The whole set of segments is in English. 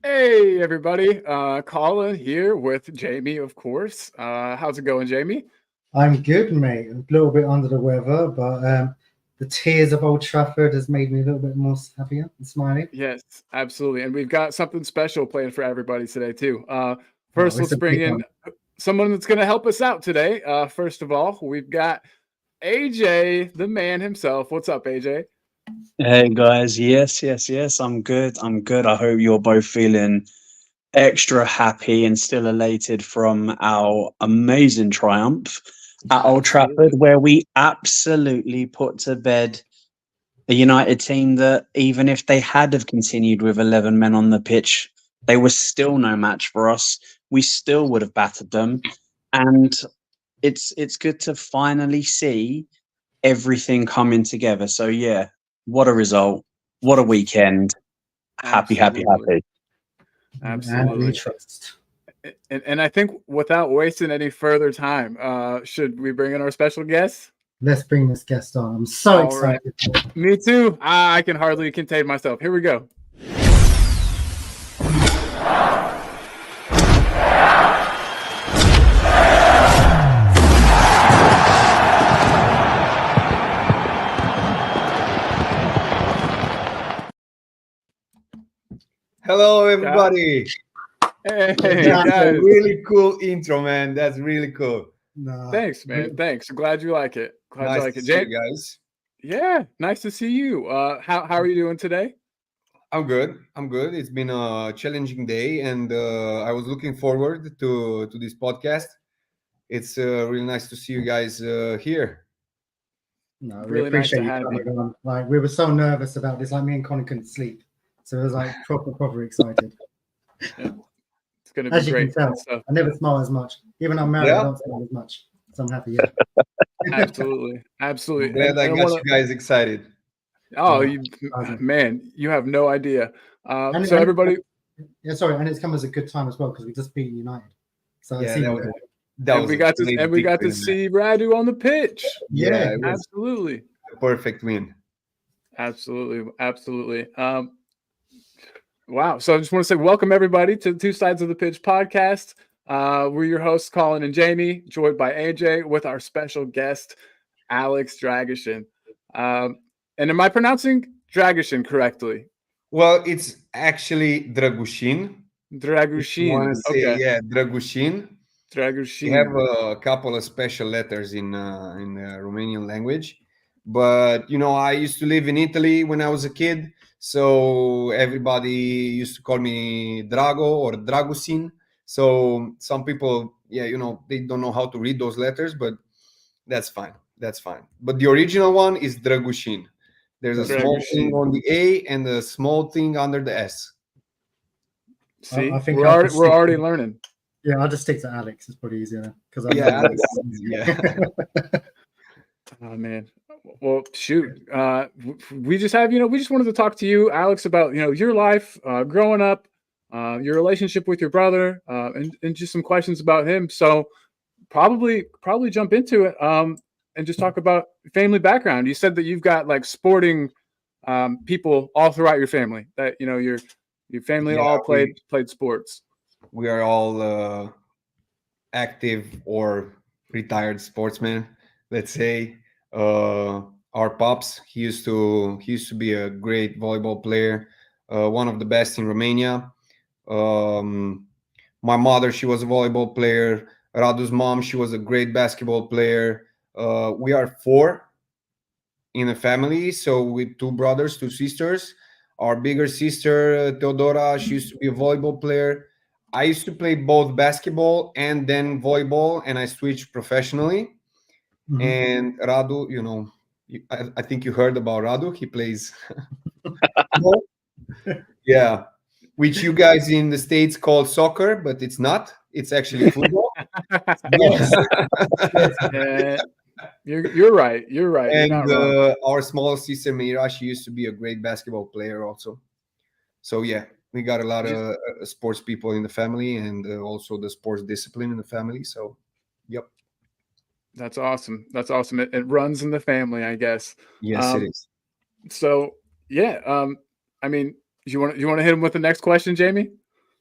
Hey everybody, Colin here with Jamie, of course. How's it going, Jamie? I'm good, mate. A little bit under the weather, but the tears of Old Trafford has made me a little bit more happier and smiling. Yes, absolutely. And we've got something special planned for everybody today, too. First, It's let's a bring big in one. someone that's going to help us out today. First of all, we've got AJ, the man himself. What's up, AJ? Hey guys, yes, I'm good. I hope you're both feeling extra happy and still elated from our amazing triumph at Old Trafford, where we absolutely put to bed a United team that, even if they had have continued with 11 men on the pitch, they were still no match for us. We still would have battered them, and it's good to finally see everything coming together. So yeah, what a result! What a weekend! Happy. Absolutely. And we trust. And I think without wasting any further time, should we bring in our special guest? Let's bring this guest on. I'm so All right. excited. Me too. I can hardly contain myself. Here we go. Hello, everybody. Hey, That's guys. a really cool intro, man. That's really cool. No, Thanks, man. Thanks. I'm glad you like it. Glad Nice you like to it. see you guys. Yeah, nice to see you. How are you doing today? I'm good. It's been a challenging day, and I was looking forward to this podcast. It's really nice to see you guys here. no, we Really nice to appreciate you have coming on. Like, we were so nervous about this. Like, me and Connor couldn't sleep, so it was like proper excited. It's gonna be As you great can tell, stuff. I never smile as much. Even I'm married, Yeah. I don't smile as much. So I'm happy. Yeah. Absolutely. Absolutely. Glad I got you guys excited. Oh, Yeah, awesome. man, you have no idea. And- So and- everybody, Yeah, sorry, and it's come as a good time as well because we just beat United. So Yeah, it's even that was better. that was we a got to great we got to victory, man. see Radu on the pitch. Yeah, it was Absolutely. a perfect win. Absolutely. Wow. So I just want to say welcome everybody to the Two Sides of the Pitch podcast. We're your hosts, Colin and Jamie, joined by AJ with our special guest, Alex Dragusin. And am I pronouncing Dragushin correctly? Well, it's actually Drăgușin. If you Dragushin. want to say, Okay. yeah, Drăgușin. We Dragushin. have a couple of special letters in the Romanian language, but I used to live in Italy when I was a kid, so everybody used to call me Drago or Dragusin. So some people, they don't know how to read those letters, but that's fine. But the original one is Drăgușin. There's a small thing on the A and a small thing under the S. See, I think we're I'll already, just we're stick already to- learning. Yeah, I'll just stick to Alex. It's probably easier because Yeah, Alex, yeah. Oh man. Well, shoot. We just wanted to talk to you, Alex, about your life, growing up, your relationship with your brother, and just some questions about him. So probably jump into it, and just talk about family background. You said that you've got like sporting people all throughout your family. That your family Yeah, all played sports. We are all active or retired sportsmen, let's say. Our pops, he used to be a great volleyball player, one of the best in Romania. My mother, she was a volleyball player. Radu's mom, she was a great basketball player. We are four in a family, so with two brothers, two sisters. Our bigger sister, Teodora, she used to be a volleyball player. I used to play both basketball and then volleyball, and I switched professionally. Mhm. And Radu, I think you heard about Radu. He plays, yeah, which you guys in the States call soccer, but it's not. It's actually football. Yes. You're right. You're right. You're And not wrong. our small sister Mira, she used to be a great basketball player also. So yeah, we got a lot of sports people in the family, and also the sports discipline in the family. So, yep. That's awesome. That's awesome. It runs in the family, I guess. Yes, it is. So yeah, I mean, you want to hit him with the next question, Jamie?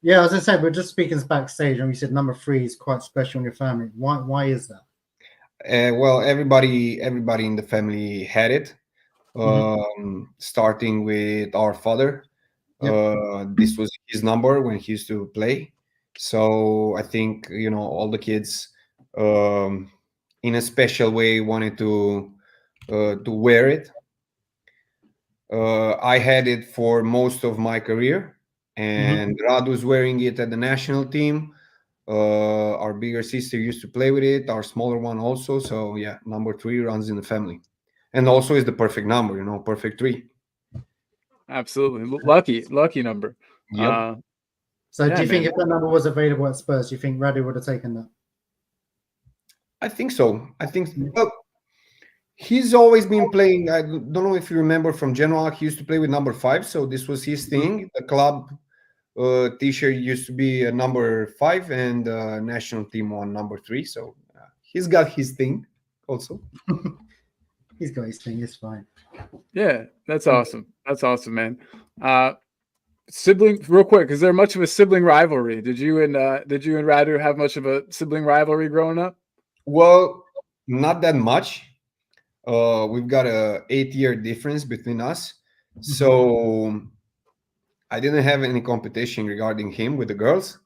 Yeah, I was gonna say, but just speaking backstage, and you said number 3 is quite special in your family. Why is that? Well, everybody in the family had it. Starting with our father. This was his number when he used to play. So I think, all the kids in a special way wanted to wear it. I had it for most of my career, and Radu's wearing it at the national team. Our bigger sister used to play with it, our smaller one also. So yeah, number 3 runs in the family, and also is the perfect number, perfect 3. Absolutely. Lucky number. Yep. So Yeah, do you think man. if that number was available at Spurs, do you think Radu would have taken that? I think so. Well, he's always been playing. I don't know if you remember from Genoa, he used to play with number 5. So this was his thing. The club t-shirt used to be a number 5, and national team one number 3. So he's got his thing also. He's got his thing. It's fine. Yeah, that's awesome. That's awesome, man. Sibling, real quick, is there much of a sibling rivalry? Did you and Radu have much of a sibling rivalry growing up? Well, not that much. We've got a 8-year difference between us, so I didn't have any competition regarding him with the girls,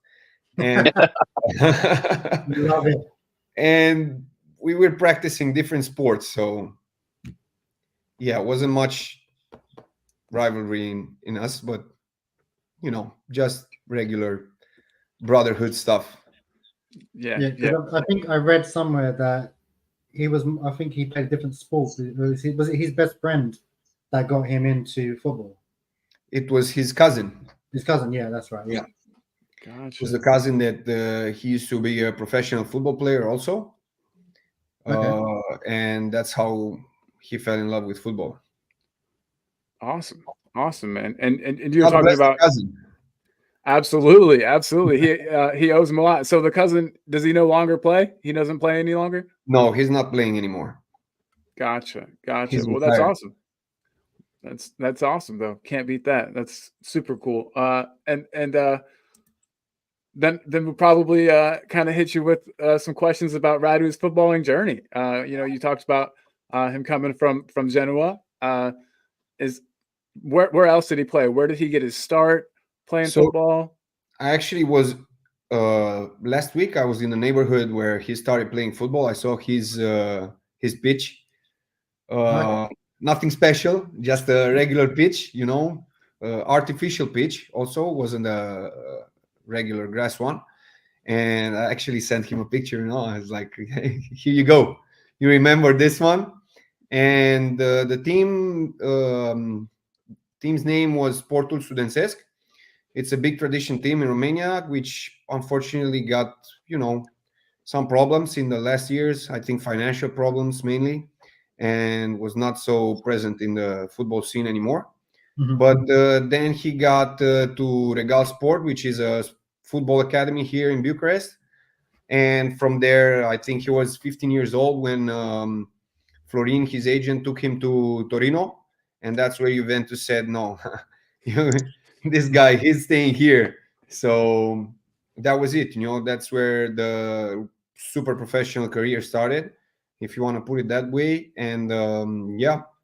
and Love it. and we were practicing different sports, so yeah, it wasn't much rivalry in us, but just regular brotherhood stuff. Yeah. 'Cause I think I read somewhere that I think he played a different sport. Was it his best friend that got him into football? It was his cousin. His cousin, yeah, that's right. Yeah. It Gotcha. was the cousin that he used to be a professional football player also. And that's how he fell in love with football. Awesome, man. And you were God talking bless the about cousin. absolutely. He owes him a lot. So the cousin, does he no longer play? He doesn't play any longer? No, he's not playing anymore. Gotcha. He's Well, that's retired. awesome. That's awesome though. Can't beat that. That's super cool. And then we'll probably kind of hit you with some questions about Radu's footballing journey. You talked about him coming from Genoa. Where else did he play? Where did he get his start playing football? I actually was last week. I was in the neighborhood where he started playing football. I saw his pitch. Nothing special, just a regular pitch. Artificial pitch. Also wasn't a regular grass one. And I actually sent him a picture. I was like, hey, here you go. You remember this one? And the team's name was Portul Studențesc. It's a big tradition team in Romania, which unfortunately got, some problems in the last years. I think financial problems mainly, and was not so present in the football scene anymore. But then he got to Regal Sport, which is a football academy here in Bucharest. And from there, I think he was 15 years old when Florin, his agent, took him to Torino. And that's where Juventus said, no, this guy, he's staying here. So that was it. That's where the super professional career started, if you want to put it that way. And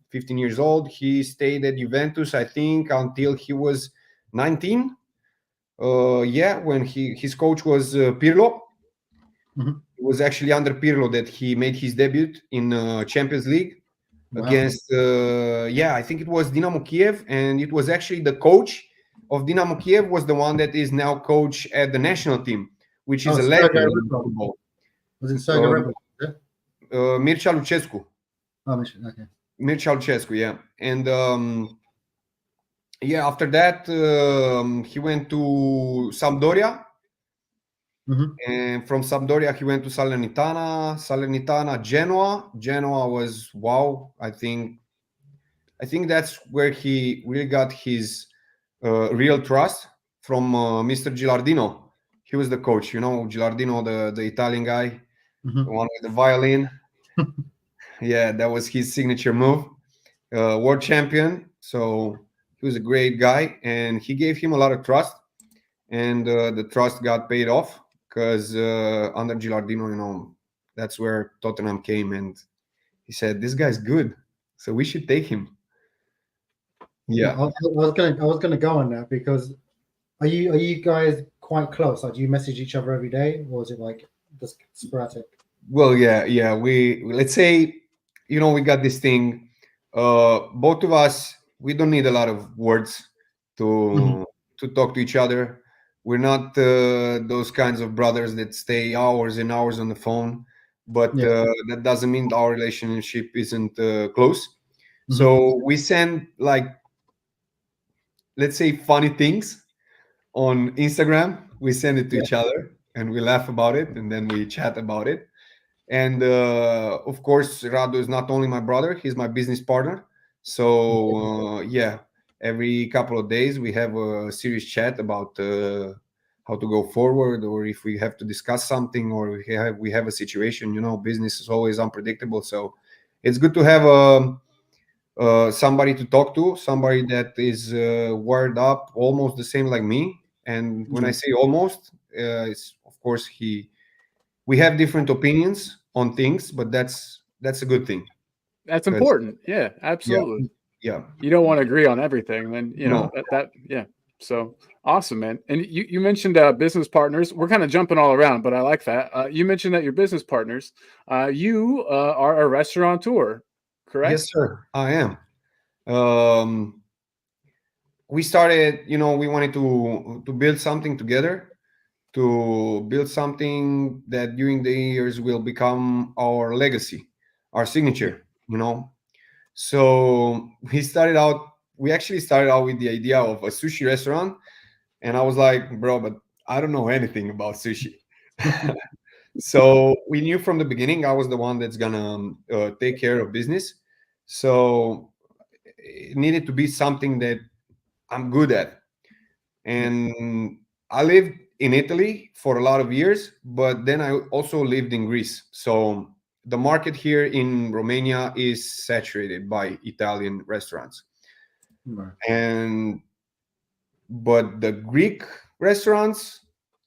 15 years old, he stayed at Juventus, I think, until he was 19. When his coach was Pirlo. It was actually under Pirlo that he made his debut in Champions League against, I think it was Dynamo Kiev, and it was actually the coach of Dynamo Kiev was the one that is now coach at the national team, which is a legend in football. Was it Sergei Rebel? Mircea Lucescu. Oh, okay. Mircea Lucescu, yeah. And after that, he went to Sampdoria. And from Sampdoria, he went to Salernitana, Genoa. Genoa was wow. I think that's where he really got his real trust from Mr. Gilardino. He was the coach, Gilardino, the Italian guy, the one with the violin. Yeah, that was his signature move. World champion. So he was a great guy, and he gave him a lot of trust. and the trust got paid off because under Gilardino, that's where Tottenham came, and he said, "This guy's good, so we should take him." Yeah. I was gonna go on that because are you guys quite close? Like, do you message each other every day, or is it like just sporadic? Well, yeah. We let's say, we got this thing. Both of us, we don't need a lot of words to talk to each other. We're not those kinds of brothers that stay hours and hours on the phone, but that doesn't mean our relationship isn't close. So we send, like, let's say, funny things on Instagram. We send it to each other and we laugh about it, and then we chat about it. And of course, Radu is not only my brother, he's my business partner. So every couple of days we have a serious chat about how to go forward, or if we have to discuss something, or we have a situation. Business is always unpredictable, so it's good to have somebody to talk to, somebody that is wired up almost the same like me. And when I say almost, it's, of course, we have different opinions on things, but that's a good thing. That's important. Yeah, absolutely. Yeah. You don't want to agree on everything, then No. that. So awesome, man. And you mentioned business partners. We're kind of jumping all around, but I like that. You mentioned that your business partners. You are a restaurateur, correct? Yes, sir. I am. We started. We wanted to build something together, to build something that during the years will become our legacy, our signature. So we actually started out with the idea of a sushi restaurant, and I was like, bro, but I don't know anything about sushi. So we knew from the beginning I was the one that's gonna take care of business. So it needed to be something that I'm good at. And I lived in Italy for a lot of years, but then I also lived in Greece. So the market here in Romania is saturated by Italian restaurants. But the Greek restaurants,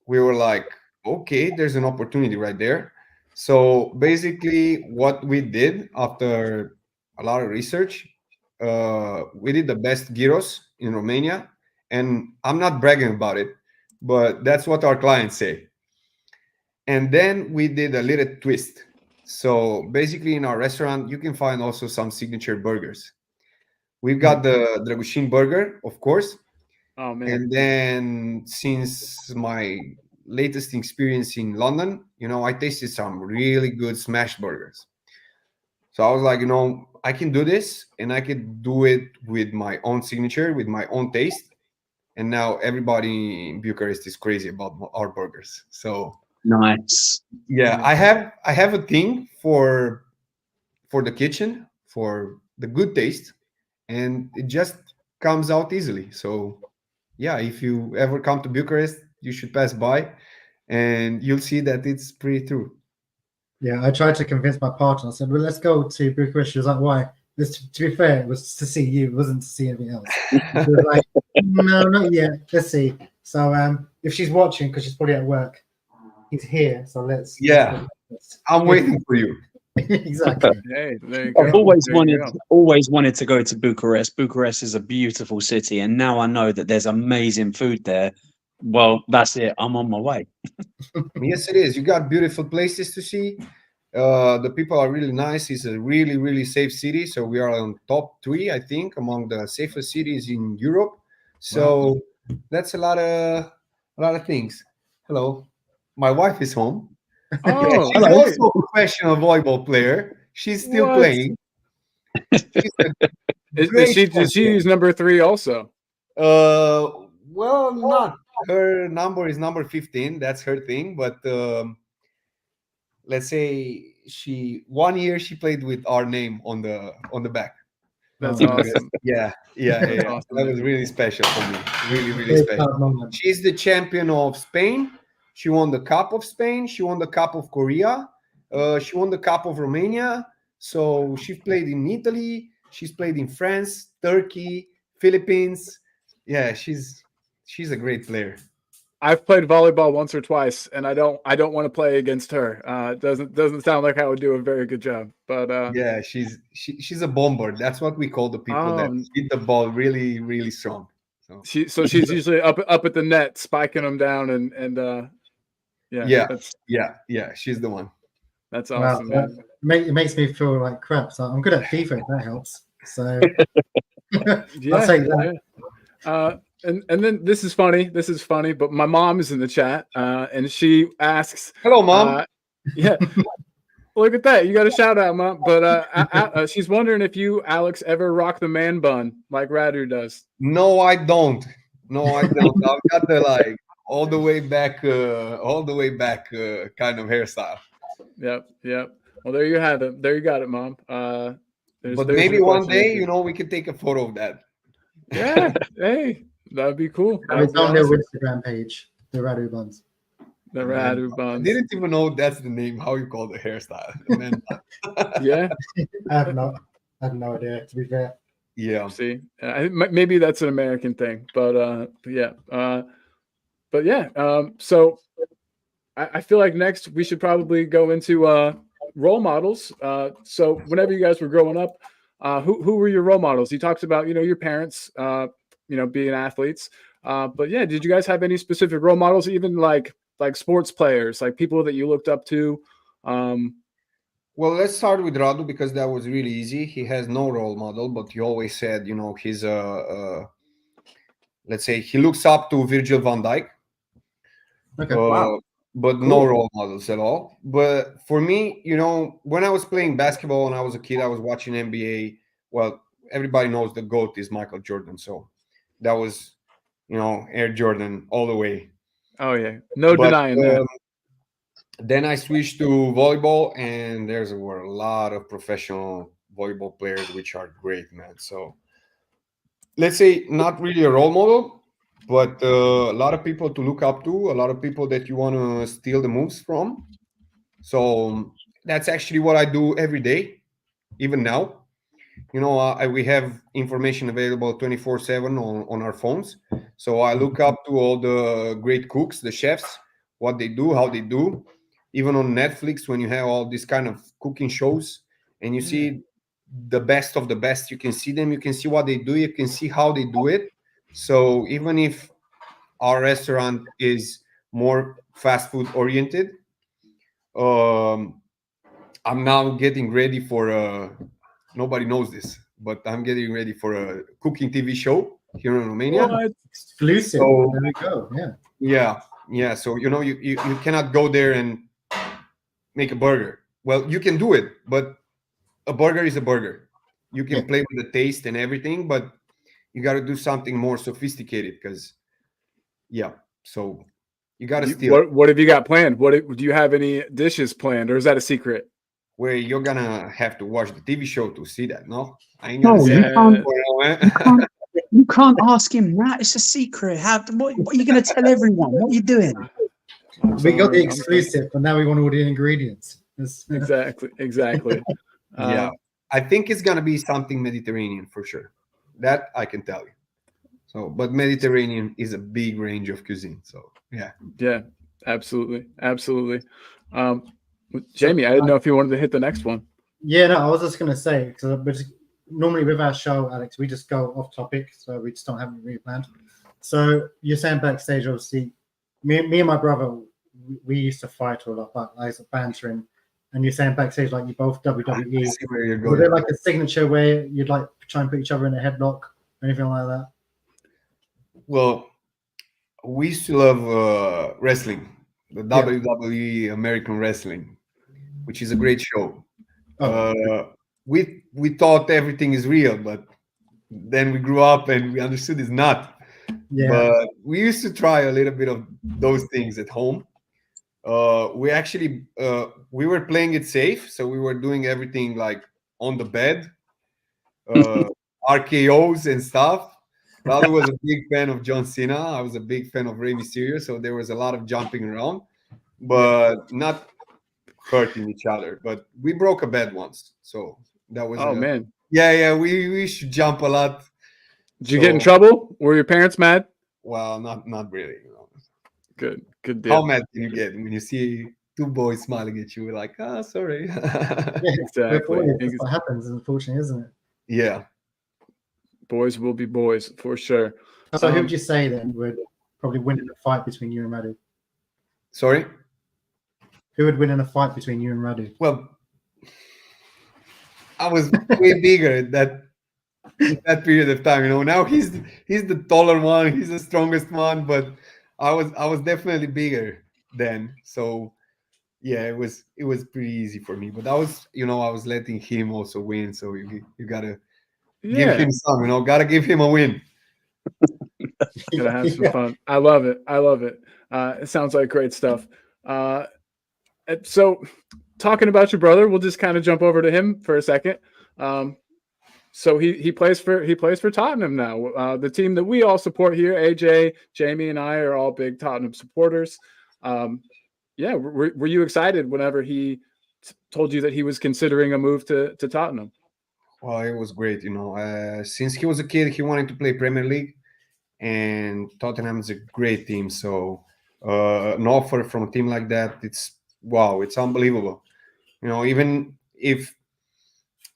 we were like, okay, there's an opportunity right there. So basically what we did after a lot of research, we did the best gyros in Romania. And I'm not bragging about it, but that's what our clients say. And then we did a little twist. So basically in our restaurant, you can find also some signature burgers. We've got the Drăgușin burger, of course. Oh, man. And then since my latest experience in London, I tasted some really good smash burgers. So I was like, I can do this, and I could do it with my own signature, with my own taste. And now everybody in Bucharest is crazy about our burgers. So Nice. yeah, I have a thing for the kitchen, for the good taste, and it just comes out easily. So yeah, if you ever come to Bucharest, you should pass by, and you'll see that it's pretty true. Yeah, I tried to convince my partner. I said, well, let's go to Bucharest. She was like, why? To be fair, it was to see you. It wasn't to see anything else. She was like, no, not yet. Let's see. So if she's watching, because she's probably at work, he's here. So let's. Yeah, I'm waiting for you. Exactly. Hey, there you go. I've always There you wanted to go to Bucharest. Bucharest is a beautiful city, and now I know that there's amazing food there. Well, that's it. I'm on my way. Yes, it is. You got beautiful places to see. The people are really nice. It's a really, really safe city. So we are on top 3, I think, among the safest cities in Europe. So that's a lot of things. Hello, my wife is home. Oh, she's great. also a professional volleyball player. She's still What? playing. She's a great Did she use number 3 also? well, not her number is number 15. That's her thing. But let's say one year she played with our name on the back. That's Oh, awesome. Yeah. awesome. That was really special for me. Really, really special. She's the champion of Spain. She won the Cup of Spain. She won the Cup of Korea. She won the Cup of Romania. So she's played in Italy. She's played in France, Turkey, Philippines. Yeah, she's a great player. I've played volleyball once or twice, and I don't want to play against her. It doesn't sound like I would do a very good job. But yeah, she's a bomber. That's what we call the people that hit the ball really, really strong. So she's usually up at the net, spiking them down, and yeah. She's the one. That's awesome. Wow, it makes me feel like crap. So I'm good at FIFA. That helps. So I'll take that. Yeah. And then this is funny, but my mom is in the chat, and she asks, "Hello, Mom." Yeah, look at that. You got a shout out, Mom. But she's wondering if you, Alex, ever rock the man bun like Radu does. No, I don't. I've got the all the way back kind of hairstyle. Yep. Well, there you have it. There you got it, Mom. But maybe one day, we can take a photo of that. Yeah. Hey. That'd be cool. It's on their Instagram page, the Radu buns. The Radu buns. I didn't even know that's the name, how you call the hairstyle. Yeah. I have no idea, to be fair. Yeah. See, maybe that's an American thing, but yeah. So I feel like next we should probably go into role models. So whenever you guys were growing up, who were your role models? You talked about, your parents, being athletes. But yeah, did you guys have any specific role models, even like sports players, like people that you looked up to? Well, let's start with Radu because that was really easy. He has no role model, but he always said, he's let's say he looks up to Virgil van Dijk. Okay, wow. But no role models at all. But for me, when I was playing basketball when I was a kid, I was watching NBA. Well, everybody knows the GOAT is Michael Jordan. So that was, Air Jordan all the way. Oh, yeah. No denying that. Then I switched to volleyball, and there were a lot of professional volleyball players, which are great, man. So let's say not really a role model, but a lot of people to look up to, a lot of people that you want to steal the moves from. So that's actually what I do every day, even now. We have information available 24/7 on our phones. So I look up to all the great cooks, the chefs, what they do, how they do. Even on Netflix, when you have all these kind of cooking shows and you see the best of the best, you can see them, you can see what they do, you can see how they do it. So even if our restaurant is more fast food oriented, I'm now getting ready for nobody knows this, but I'm getting ready for a cooking TV show here in Romania. What? Exclusive. So, there we go. Yeah. Yeah. So you cannot go there and make a burger. Well, you can do it, but a burger is a burger. You can play with the taste and everything, but you got to do something more sophisticated because, so you got to steal. What have you got planned? Do you have any dishes planned, or is that a secret? Where you're gonna have to watch the TV show to see that, no? I ain't No, gonna you can't ask him that. It's a secret. What are you going to tell everyone? What are you doing? We got the exclusive, but now we want all the ingredients. Exactly. Yeah, I think it's gonna be something Mediterranean for sure. That I can tell you. So, but Mediterranean is a big range of cuisine. So, yeah, absolutely. Jamie, I didn't know if you wanted to hit the next one. Yeah, no, I was just going to say, because normally with our show, Alex, we just go off topic, so we just don't have it really planned. So you're saying backstage, obviously, me and my brother, we used to fight a lot, but like bantering. And you're saying backstage, like you both WWE. I see where you're Was going. there like a signature where you'd like try and put each other in a headlock or anything like that? Well, we used to love wrestling, the WWE American Wrestling, which is a great show. We thought everything is real, but then we grew up and we understood it's not. Yeah. But we used to try a little bit of those things at home. We actually we were playing it safe, so we were doing everything like on the bed, RKOs and stuff. Radu was a big fan of John Cena. I was a big fan of Rey Mysterio, so there was a lot of jumping around, but not hurting each other. But we broke a bed once, so that was. Man. Yeah, we should jump a lot. Did you get in trouble? Were your parents mad? Well, not really. Good How deal. mad can you get when you see two boys smiling at you? Like, sorry. Exactly. That's what happens, unfortunately, isn't it? Yeah. Boys will be boys for sure. So who would you say then would probably win in a fight between you and Radu? Sorry. Who would win in a fight between you and Radu? Well, I was way bigger at that period of time. Now he's the taller one, he's the strongest one, but I was definitely bigger then. So yeah, it was pretty easy for me. But I was letting him also win. So you gotta give him some. Gotta give him a win. Gotta have some fun. I love it. It sounds like great stuff. So talking about your brother, we'll just kind of jump over to him for a second. So he plays for Tottenham now, the team that we all support here. AJ, Jamie, and I are all big Tottenham supporters. Were you excited whenever he told you that he was considering a move to Tottenham? Well, it was great. Since he was a kid, he wanted to play Premier League, and Tottenham is a great team. So an offer from a team like that, it's unbelievable. Even if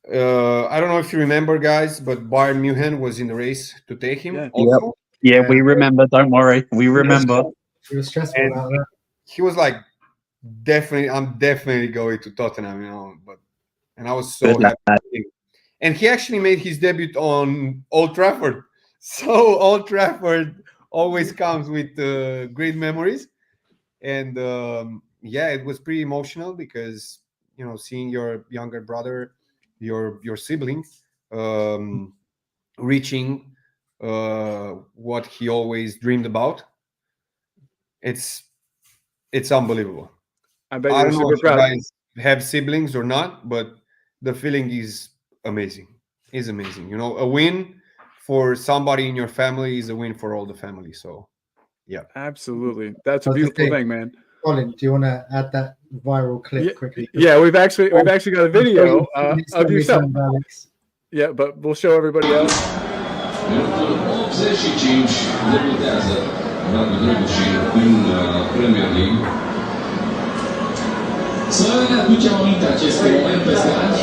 I don't know if you remember, guys, but Bayern Munich was in the race to take him. Also. Yeah, we remember. Don't worry, we remember. He was stressful about that. He was like, I'm definitely going to Tottenham, and I was so happy. And he actually made his debut on Old Trafford. So Old Trafford always comes with great memories. And it was pretty emotional because, seeing your younger brother, your sibling, reaching what he always dreamed about. It's unbelievable. I bet I you're don't know super if you proud. guys have siblings or not, but the feeling is amazing. It's amazing. A win for somebody in your family is a win for all the family. So, yeah. Absolutely. That's a beautiful thing, man. Colin, do you want to add that viral clip quickly? Yeah, we've actually got a video of yourself. Alex. Yeah, but we'll show everybody else. Minutul 85 debutează Radu Drăgușin în Premier League. Să ne aducem aminte acest moment peste ani.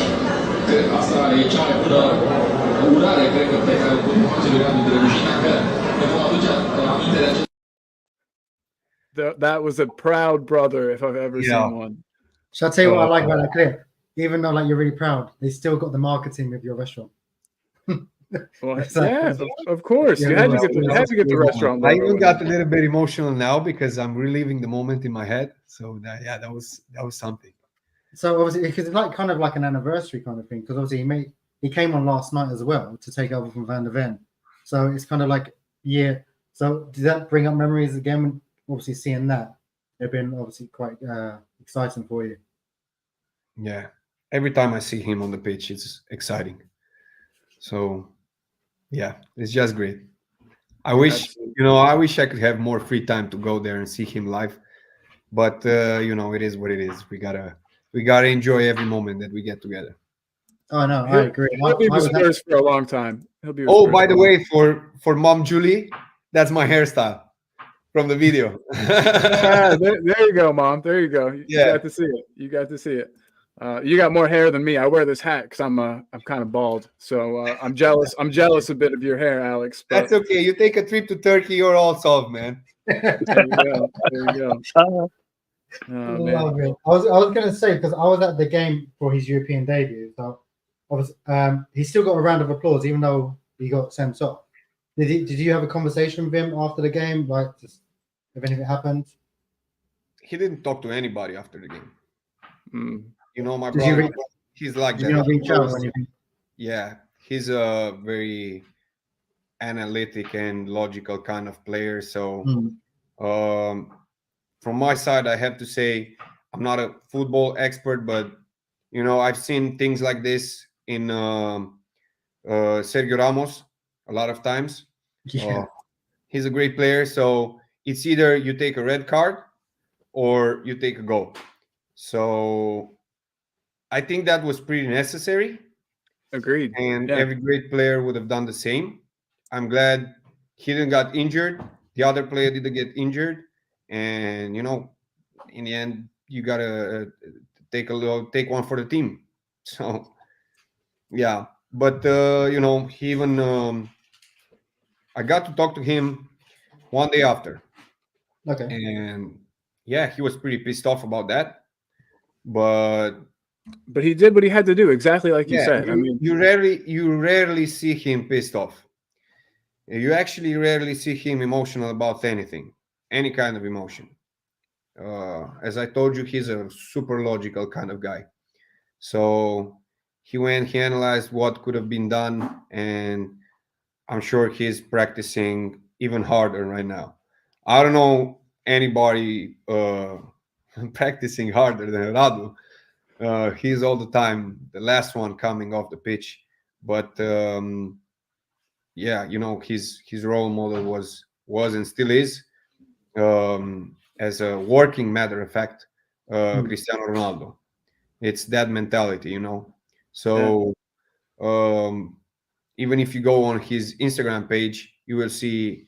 Cred că asta e cea mai bună urare, cred că, pe care o putem face lui Radu Drăgușin, că ne vom aduce aminte de acest. That was a proud brother if I've ever seen one. Shall I tell you what I like about that clip? Even though you're really proud, they still got the marketing of your restaurant. Well, of course. You had to get the restaurant. I even got a little bit emotional now because I'm reliving the moment in my head. So that was something. So obviously, because it's kind of like an anniversary kind of thing. Because obviously he came on last night as well to take over from Van der Ven. So it's kind of like So did that bring up memories again? Obviously, seeing that, they've been obviously quite exciting for you. Yeah, every time I see him on the pitch, it's exciting. So, yeah, it's just great. I wish I could have more free time to go there and see him live, but it is what it is. We gotta enjoy every moment that we get together. Oh no, I agree. He'll be with Spurs for a long time. By the way, for Mom Julie, that's my hairstyle from the video. There you go, Mom. There you go. You got to see it. You got more hair than me. I wear this hat because I'm kind of bald, so I'm jealous. I'm jealous a bit of your hair, Alex. But that's okay. You take a trip to Turkey, you're all solved, man. There you go. Oh, Love it. I was going to say, because I was at the game for his European debut, so he still got a round of applause even though he got sent off. Did you have a conversation with him after the game, just if anything happened? He didn't talk to anybody after the game. My Did brother, he's like did that. You not reach out or anything? Yeah, he's a very analytic and logical kind of player. So from my side, I have to say I'm not a football expert, but I've seen things like this in Sergio Ramos a lot of times. Yeah. He's a great player. So it's either you take a red card or you take a goal. So I think that was pretty necessary. Agreed. And every great player would have done the same. I'm glad he didn't get injured. The other player didn't get injured. and in the end, you gotta take one for the team. So yeah, but he even I got to talk to him one day after, Okay. and yeah, he was pretty pissed off about that, but he did what he had to do, exactly like you yeah, said. I mean, you rarely see him pissed off. You actually rarely see him emotional about anything, any kind of emotion. As I told you, he's a super logical kind of guy. So he analyzed what could have been done, and I'm sure he's practicing even harder right now. I don't know anybody practicing harder than Radu. He's all the time the last one coming off the pitch, but yeah, his role model was and still is, as a working matter of fact, Cristiano Ronaldo. It's that mentality, So even if you go on his Instagram page, you will see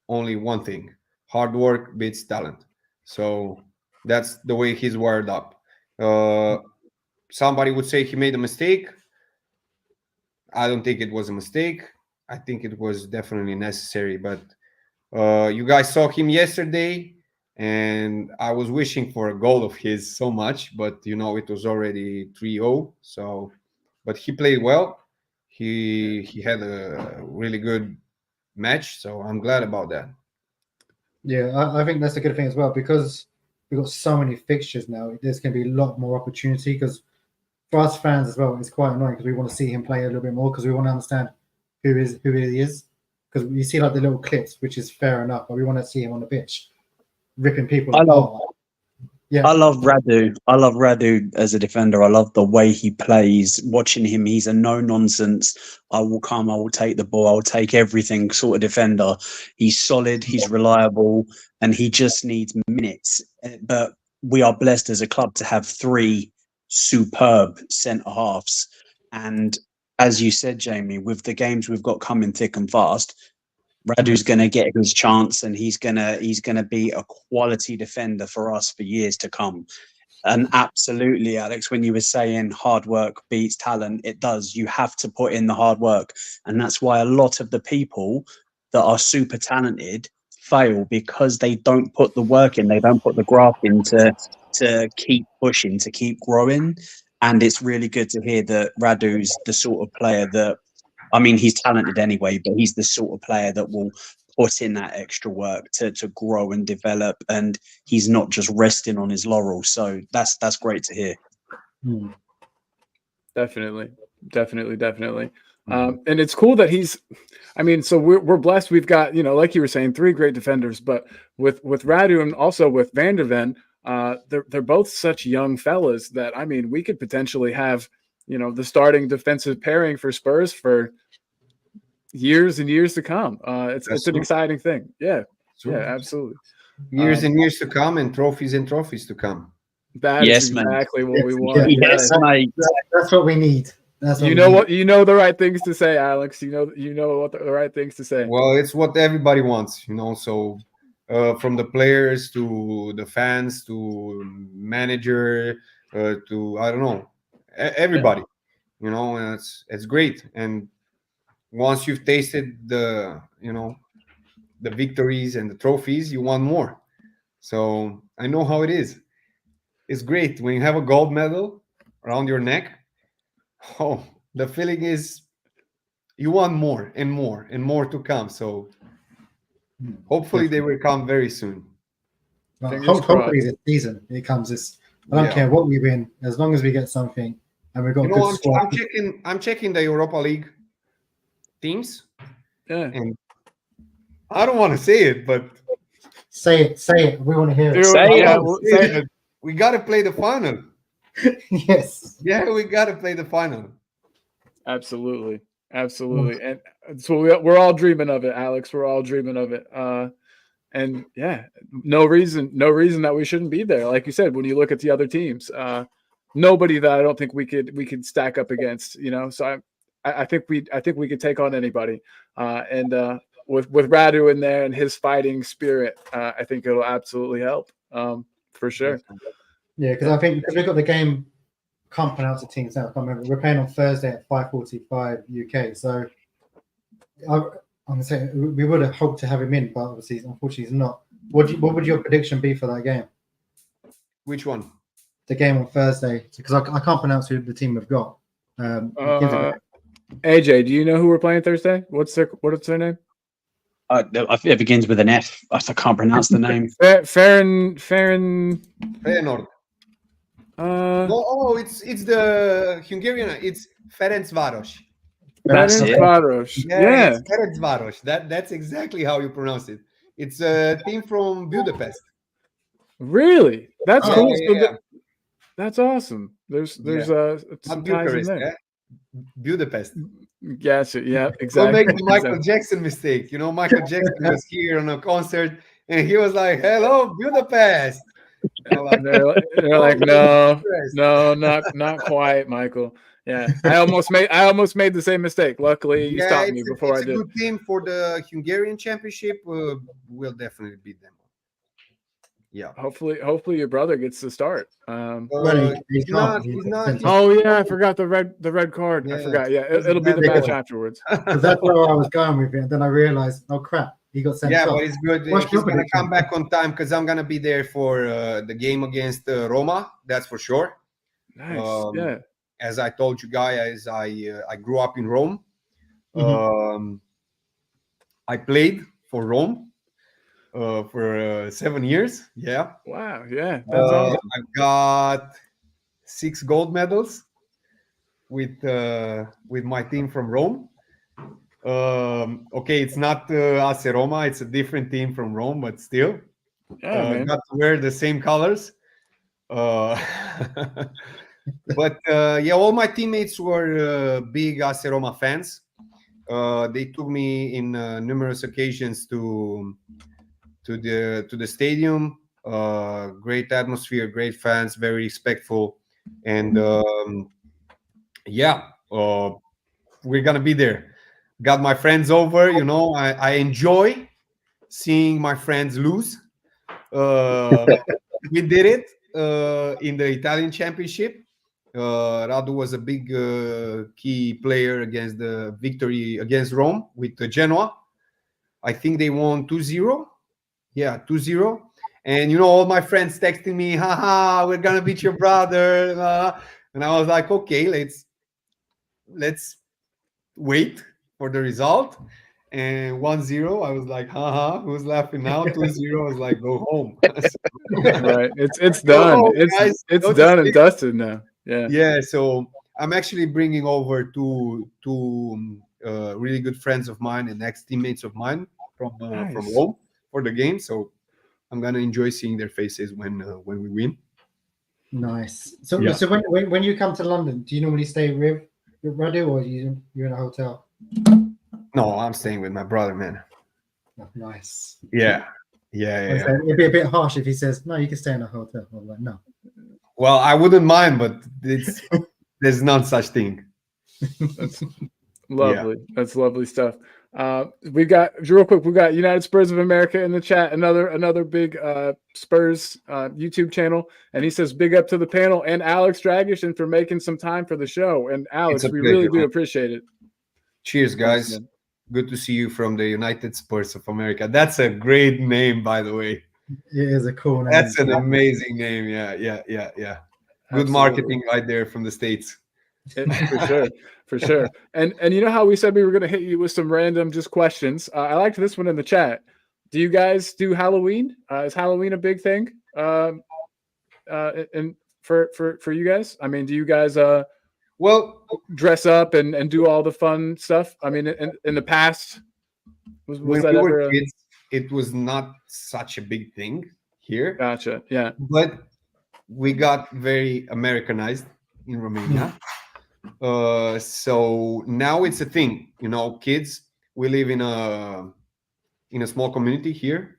only one thing: hard work beats talent. So that's the way he's wired up. Somebody would say he made a mistake. I don't think it was a mistake. I think it was definitely necessary. But you guys saw him yesterday, and I was wishing for a goal of his so much, but it was already 3-0. So, but he played well. He had a really good match, so I'm glad about that. Yeah, I think that's a good thing as well, because we've got so many fixtures now. There's going to be a lot more opportunity, because for us fans as well, it's quite annoying because we want to see him play a little bit more, because we want to understand who he is. Because you see like the little clips, which is fair enough, but we want to see him on the pitch ripping people apart. Yeah, I love Radu. I love Radu as a defender. I love the way he plays. Watching him, he's a no-nonsense. I will come, I will take the ball, I will take everything sort of defender. He's solid, he's reliable, and he just needs minutes. But we are blessed as a club to have 3 superb centre-halves. And as you said, Jamie, with the games we've got coming thick and fast, Radu's going to get his chance, and he's gonna be a quality defender for us for years to come. And absolutely, Alex, when you were saying hard work beats talent, it does. You have to put in the hard work, and that's why a lot of the people that are super talented fail, because they don't put the work in, they don't put the graft in to keep pushing, to keep growing. And it's really good to hear that Radu's the sort of player that, I mean, he's talented anyway, but he's the sort of player that will put in that extra work to grow and develop, and he's not just resting on his laurels. So that's great to hear. Definitely. And it's cool that so we're blessed. We've got, like you were saying, 3 great defenders, but with Radu and also with Van der Ven, they're both such young fellas that, we could potentially have, the starting defensive pairing for Spurs for years and years to come. It's an exciting thing. Yeah. Yeah, absolutely. Years and years to come, and trophies to come. That is exactly what we want. Yes, mate. That's what we need. You know the right things to say, Alex. You know what the right things to say. Well, it's what everybody wants, So from the players to the fans to manager to I don't know, everybody. And it's great. And once you've tasted the victories and the trophies, you want more. So I know how it is. It's great when you have a gold medal around your neck. Oh, the feeling is you want more and more and more to come. So hopefully they will come very soon. Well, hopefully this season it comes. I don't care what we win, as long as we get something, and we've got a good squad. I'm checking the Europa League teams. Yeah. And I don't want to say it, but say it. We want to hear it. Say it. We got to play the final. Yes. Yeah, we got to play the final. Absolutely. And so we're all dreaming of it, Alex. We're all dreaming of it. And yeah, no reason that we shouldn't be there. Like you said, when you look at the other teams, nobody that I don't think we could stack up against. So I think we could take on anybody. And with Radu in there and his fighting spirit, I think it'll absolutely help. For sure. Yeah, because I think because we've got the game, can't pronounce the teams now. I can't remember. We're playing on Thursday at 5:45 UK. So I'm gonna say we would have hoped to have him in, but obviously, unfortunately, he's not. What would your prediction be for that game? Which one? The game on Thursday, because I can't pronounce who the team we've got. AJ, do you know who we're playing Thursday? What's their name? It begins with an F. I can't pronounce the name. Feyenoord. It's the Hungarian. It's Ferencváros. That's it. Ferencváros. Yeah. It's Ferencváros. That's exactly how you pronounce it. It's a team from Budapest. Really? That's cool. Yeah. That's awesome. There's some ties in there. Yeah? Budapest. Yes, yeah, exactly. Don't make the Michael Jackson mistake. You know, Michael Jackson was here on a concert and he was like, "Hello, Budapest." They're like, no, not quite, Michael. Yeah, I almost made the same mistake. Luckily, you stopped me before I did. It's a good team for the Hungarian championship. We'll definitely beat them. Yeah. Hopefully your brother gets the start. He's not. Oh yeah, I forgot the red card. Yeah. I forgot. Yeah, it'll be the match afterwards. Because that's where I was going with it. And then I realized, oh crap, he got sent off. But it's good. He's gonna come back on time because I'm gonna be there for the game against Roma. That's for sure. Nice. Yeah. As I told you guys, I grew up in Rome. I played for Rome for 7 years. Yeah. Wow. Yeah. That's awesome. I've got 6 gold medals with my team from Rome. Okay, it's not AC Roma. It's a different team from Rome, but still, man. got to wear the same colors. But all my teammates were big AC Roma fans. They took me in numerous occasions to the stadium. Great atmosphere, great fans, very respectful, and we're gonna be there. Got my friends over. You know, I enjoy seeing my friends lose. We did it in the Italian championship. Radu was a big key player against the victory against Rome with Genoa. I think they won 2-0. Yeah, 2-0. And, you know, all my friends texting me, haha, we're going to beat your brother. And I was like, okay, let's wait for the result. And 1-0, I was like, haha, who's laughing now? 2-0, I was like, go home. Right. It's done. It's done and dusted now. Yeah. Yeah. So I'm actually bringing over two really good friends of mine and ex-teammates of mine from Rome for the game. So I'm gonna enjoy seeing their faces when we win. Nice. So when you come to London, do you normally stay with Radu or you're in a hotel? No, I'm staying with my brother, man. Oh, nice. Yeah. It'd be a bit harsh if he says, no, you can stay in a hotel. I'm like, no. Well, I wouldn't mind, but there's none such thing. That's lovely. Yeah. That's lovely stuff. We've got United Spurs of America in the chat, another big Spurs YouTube channel, and he says big up to the panel and Alex Drăgușin for making some time for the show. And Alex, we really do appreciate it. Cheers, guys. Thanks, good to see you from the United Spurs of America. That's a great name, by the way. It is a cool name. That's an amazing name. Yeah. Good Absolutely. Marketing right there from the States. For sure. And you know how we said we were going to hit you with some random just questions. I liked this one in the chat. Do you guys do Halloween? Is Halloween a big thing? And for you guys? I mean, do you guys dress up and do all the fun stuff? I mean, in the past, was when that we ever were kids, it was not such a big thing here. Gotcha. Yeah. But we got very Americanized in Romania. So now it's a thing, you know, kids, we live in a small community here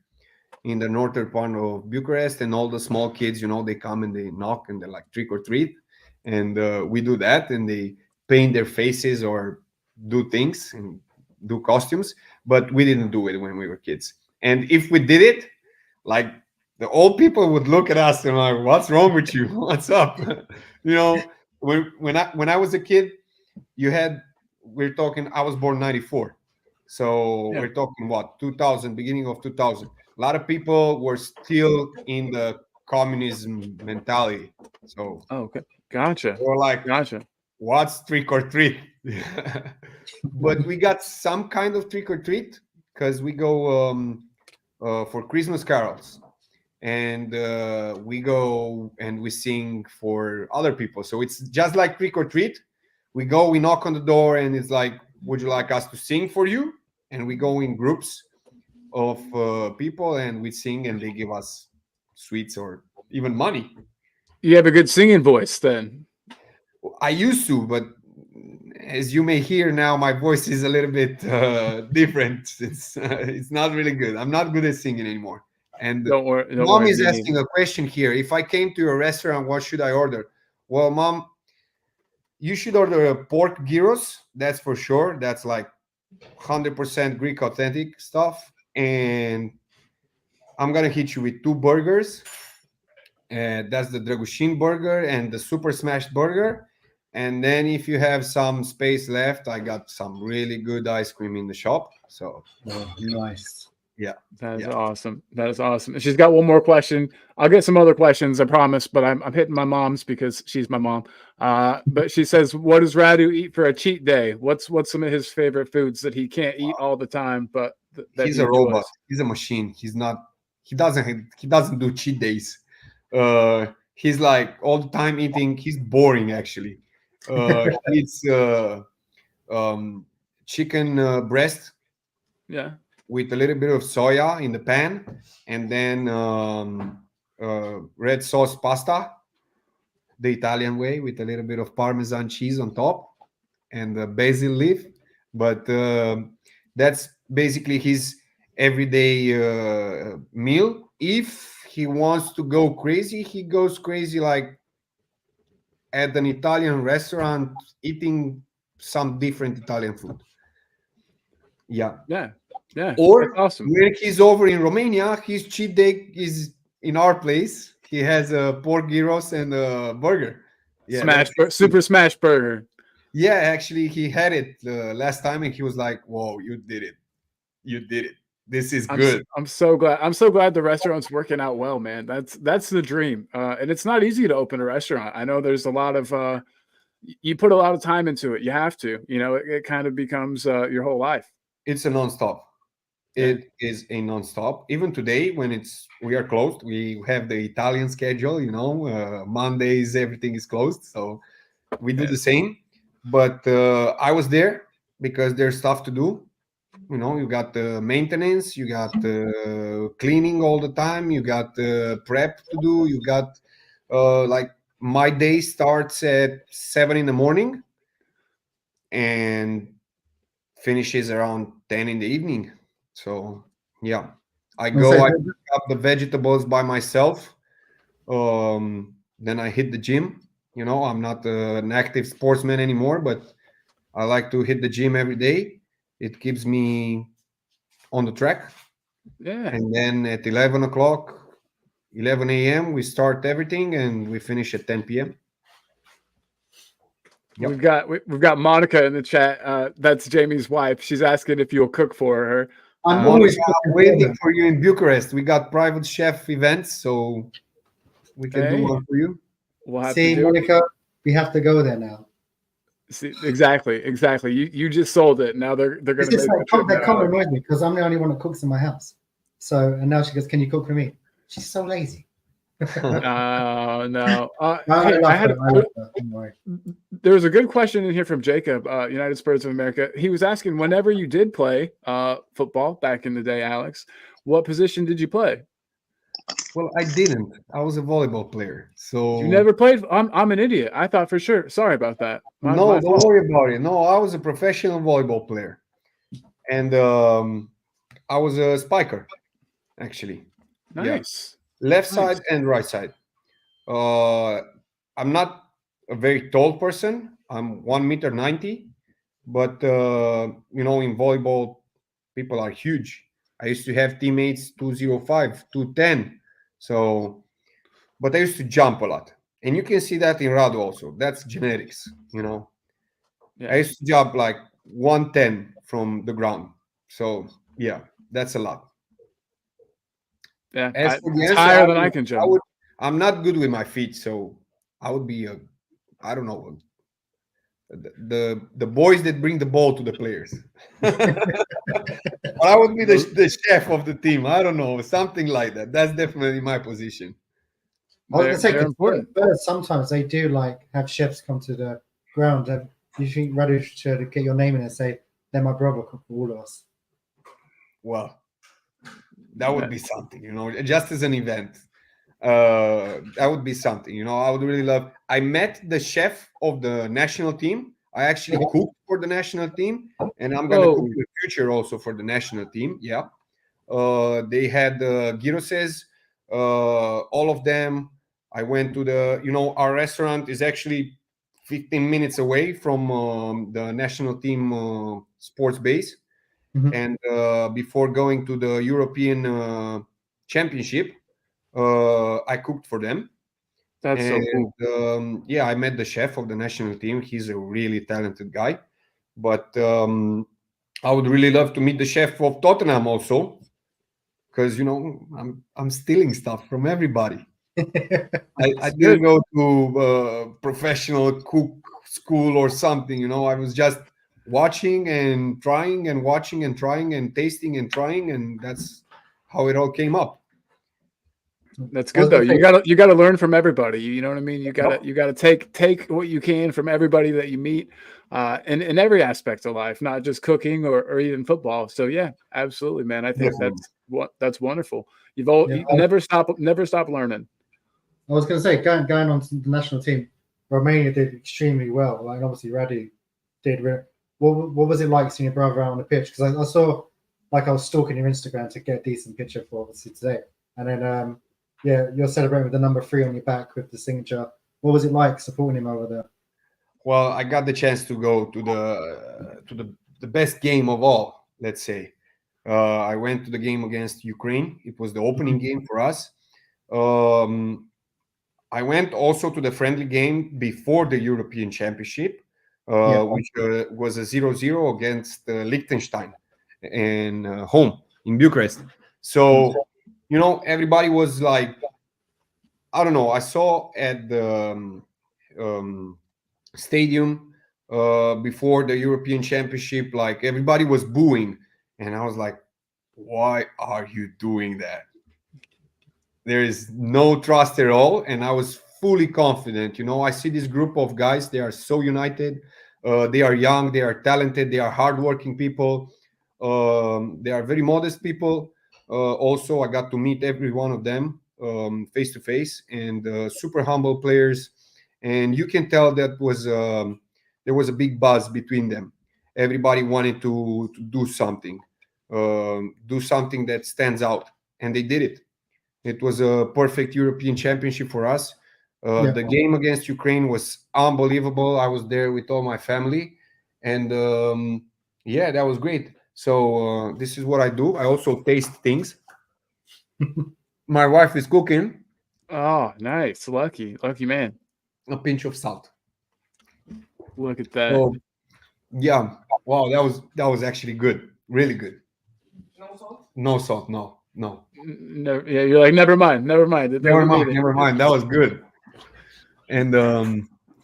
in the northern part of Bucharest, and all the small kids, you know, they come and they knock and they're like trick or treat. And we do that, and they paint their faces or do things, and do costumes, but we didn't do it when we were kids. And if we did it, like the old people would look at us and like, "What's wrong with you? What's up?" When I was a kid, we're talking. I was born 94, so we're talking what 2000, beginning of 2000. A lot of people were still in the communism mentality. So okay, gotcha. We're like, gotcha. What's trick or treat? But we got some kind of trick or treat because we go for Christmas carols, and we go and we sing for other people. So it's just like trick or treat. We go, we knock on the door, and it's like, "Would you like us to sing for you?" And we go in groups of people, and we sing, and they give us sweets or even money. You have a good singing voice, then. I used to, but as you may hear now, my voice is a little bit different. It's not really good. I'm not good at singing anymore. And don't worry, Mom is asking a question here. If I came to your restaurant, what should I order? Well, Mom, you should order a pork gyros. That's for sure. That's like 100% Greek authentic stuff. And I'm going to hit you with 2 burgers. That's the Drăgușin burger and the super smashed burger. And then if you have some space left, I got some really good ice cream in the shop. So nice. Yeah. That is awesome. That is awesome. She's got one more question. I'll get some other questions, I promise, but I'm hitting my mom's because she's my mom. But she says, what does Radu eat for a cheat day? What's some of his favorite foods that he can't eat all the time, but that he's a robot. He's a machine. He doesn't do cheat days. He's like all the time eating. He's boring actually. He eats chicken breast. Yeah. With a little bit of soya in the pan, and then red sauce pasta, the Italian way, with a little bit of Parmesan cheese on top and the basil leaf. But that's basically his everyday meal. If he wants to go crazy, he goes crazy like at an Italian restaurant eating some different Italian food. Yeah. Yeah, or awesome. When he's over in Romania, his cheat day is in our place. He has a pork gyros and a burger. Yeah, super smash burger. Yeah, actually, he had it last time, and he was like, "Whoa, you did it! You did it! This is good." I'm so glad. I'm so glad the restaurant's working out well, man. That's the dream, and it's not easy to open a restaurant. I know there's a lot of you put a lot of time into it. You have to, it kind of becomes your whole life. It's a nonstop. It is a nonstop. Even today, when we are closed, we have the Italian schedule. Mondays everything is closed, so we do the same. But I was there because there's stuff to do. You got the maintenance, you got the cleaning all the time, you got the prep to do. You got like my day starts at 7 a.m. and finishes around 10 in the evening. So yeah, I pick up the vegetables by myself. Then I hit the gym. I'm not an active sportsman anymore, but I like to hit the gym every day. It keeps me on the track. Yeah. And then at 11 a.m., we start everything, and we finish at 10 p.m. Yep. We've got Monica in the chat. That's Jamie's wife. She's asking if you'll cook for her. I'm always waiting for you in Bucharest. We got private chef events, so we can do one for you. See, Monica, we have to go there now. See, exactly. You just sold it. Now they're going to. They can't annoy me because I'm the only one that cooks in my house. So, and now she goes, "Can you cook for me?" She's so lazy. No. There was a good question in here from Jacob, United Spurs of America. He was asking, whenever you did play football back in the day, Alex, what position did you play? Well, I didn't. I was a volleyball player. So you never played? I'm an idiot. I thought for sure. Sorry about that. No, don't worry about it. No, I was a professional volleyball player, and I was a spiker, actually. Nice. Yeah. Left side and right side. I'm not a very tall person. I'm 1.90 meters, But in volleyball, people are huge. I used to have teammates 205, 210. So, but I used to jump a lot. And you can see that in Radu also. That's genetics, Yeah. I used to jump like 110 from the ground. So, yeah, that's a lot. Yeah. As for the It's answer, higher than I can jump. I'm not good with my feet, so I would be I don't know, the boys that bring the ball to the players. Or I would be the chef of the team. I don't know, something like that. That's definitely my position. I was gonna say, They're 'cause important. Spurs, sometimes they do like have chefs come to the ground. You think Radu should get your name in and say they're my brother for all of us? Well, that would be something, just as an event. That would be something, I would really love. I met the chef of the national team. I actually cooked for the national team, and I'm gonna cook in the future also for the national team. Yeah. They had gyros, all of them. I went to our restaurant is actually 15 minutes away from the national team sports base. Mhm. And before going to the European championship, I cooked for them. That's so cool. Yeah, I met the chef of the national team. He's a really talented guy. But I would really love to meet the chef of Tottenham also, because I'm stealing stuff from everybody. I didn't go to professional cook school or something. I was just watching and trying and watching and trying and tasting and trying, and that's how it all came up. That's good though. You gotta learn from everybody. You know what I mean? You gotta take what you can from everybody that you meet, in every aspect of life, not just cooking or even football. So yeah, absolutely, man. I think that's wonderful. You never stop learning. I was going to say, going on to the national team, Romania did extremely well. Like obviously Radu did. What was it like seeing your brother out on the pitch? Because I saw, like, I was stalking your Instagram to get a decent picture for obviously today, and then you're celebrating with the number 3 on your back with the signature. What was it like supporting him over there? Well, I got the chance to go to the best game of all. Let's say, I went to the game against Ukraine. It was the opening game for us. I went also to the friendly game before the European Championship, which was a 0-0 against Liechtenstein and home in Bucharest. So, everybody was like, I don't know. I saw at the stadium before the European Championship, like everybody was booing. And I was like, why are you doing that? There is no trust at all, and I was fully confident. I see this group of guys. They are so united. They are young. They are talented. They are hardworking people. They are very modest people. Also, I got to meet every one of them face to face, and super humble players. And you can tell that there was a big buzz between them. Everybody wanted to do something that stands out, and they did it. It was a perfect European Championship for us. The game against Ukraine was unbelievable. I was there with all my family, and that was great. So this is what I do. I also taste things. My wife is cooking. Oh, nice. Lucky man. A pinch of salt. Look at that. So, yeah. Wow, that was actually good. Really good. No salt? No salt, no. No, yeah, you're like, never mind. Never mind. That was good. And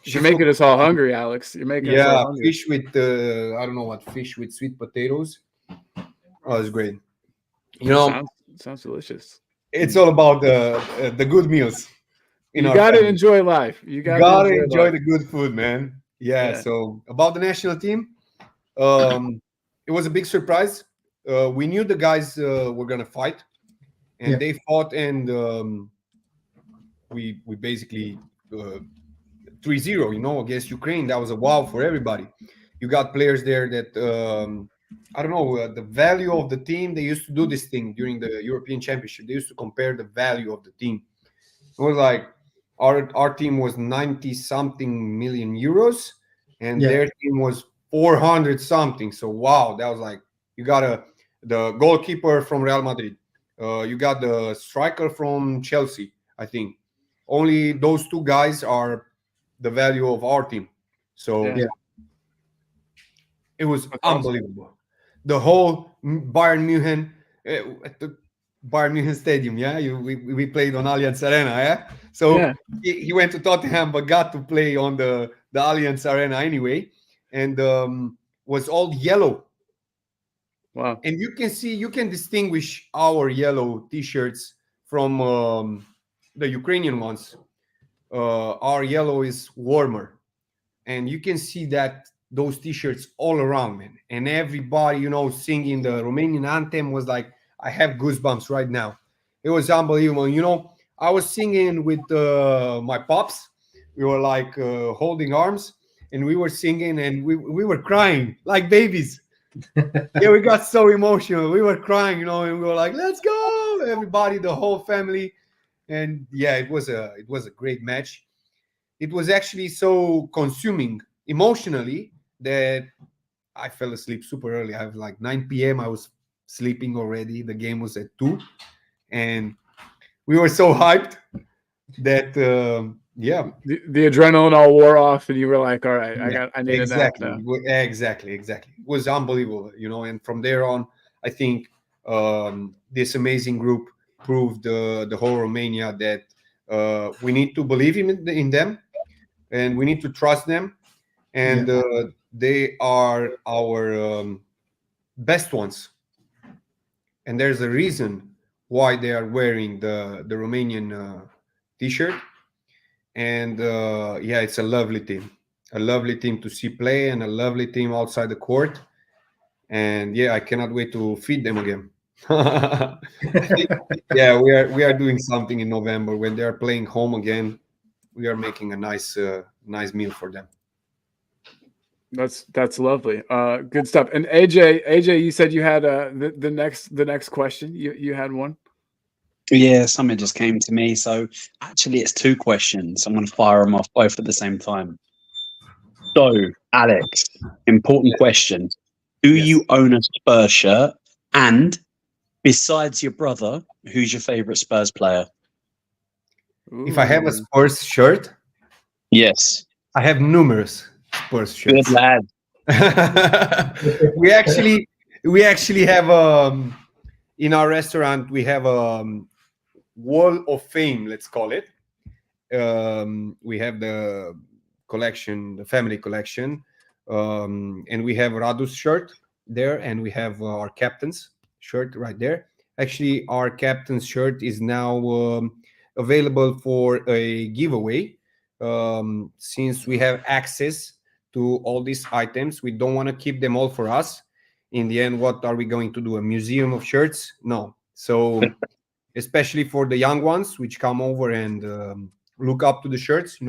you're making us all hungry, Alex. You're making us all hungry. Fish with I don't know what, fish with sweet potatoes. Oh, it's great. Sounds delicious. It's all about the good meals. You gotta enjoy life. You gotta enjoy the good food, man. Yeah. So about the national team, it was a big surprise. We knew the guys were gonna fight, and they fought, and we basically 3-0, against Ukraine. That was a wow for everybody. You got players there that I don't know the value of the team. They used to do this thing during the European Championship. They used to compare the value of the team. It was like our team was 90-something million euros, and their team was 400 something. So wow, that was like, you got the goalkeeper from Real Madrid, you got the striker from Chelsea. I think only those two guys are the value of our team. So Yeah. it was That's awesome. unbelievable. The whole Bayern Munich at the Bayern Munich Stadium, we played on Allianz Arena, So Yeah. he went to Tottenham, but got to play on the Allianz Arena anyway, and was all yellow. Wow. And you can distinguish our yellow T-shirts from the Ukrainian ones. Our yellow is warmer, and you can see that those T-shirts all around, man. And everybody, singing the Romanian anthem was like, I have goosebumps right now. It was unbelievable. I was singing with my pops. We were like holding arms, and we were singing, and we were crying like babies. We got so emotional. We were crying, and we were like, let's go, everybody, the whole family. And it was a great match. It was actually so consuming emotionally that I fell asleep super early. I was like 9 p.m. I was sleeping already. The game was at 2, and we were so hyped that the adrenaline all wore off, and you were like, all right, I need exactly. a nap now. Exactly. It was unbelievable, and from there on, I think this amazing group proved the whole Romania that we need to believe in them, and we need to trust them, and they are our best ones, and there's a reason why they are wearing the Romanian T-shirt. And it's a lovely team to see play, and a lovely team outside the court. And I cannot wait to feed them again. We are doing something in November when they are playing home again. We are making a nice meal for them. That's lovely. Good stuff. And AJ, you said you had the next question. You had one. Yeah, something just came to me. So actually, it's 2 questions. I'm going to fire them off both at the same time. So, Alex, important question. Do you own a Spurs shirt? And besides your brother, who's your favorite Spurs player? If I have a Spurs shirt? Yes. I have numerous Spurs shirts. Good lad. We actually have in our restaurant, we have a wall of fame, let's call it. We have the collection, the family collection, and we have Radu's shirt there, and we have our captain's shirt right there. Actually, our captain's shirt is now available for a giveaway. Since we have access to all these items, we don't want to keep them all for us. In the end, what are we going to do? A museum of shirts? No. So especially for the young ones which come over and look up to the shirts, we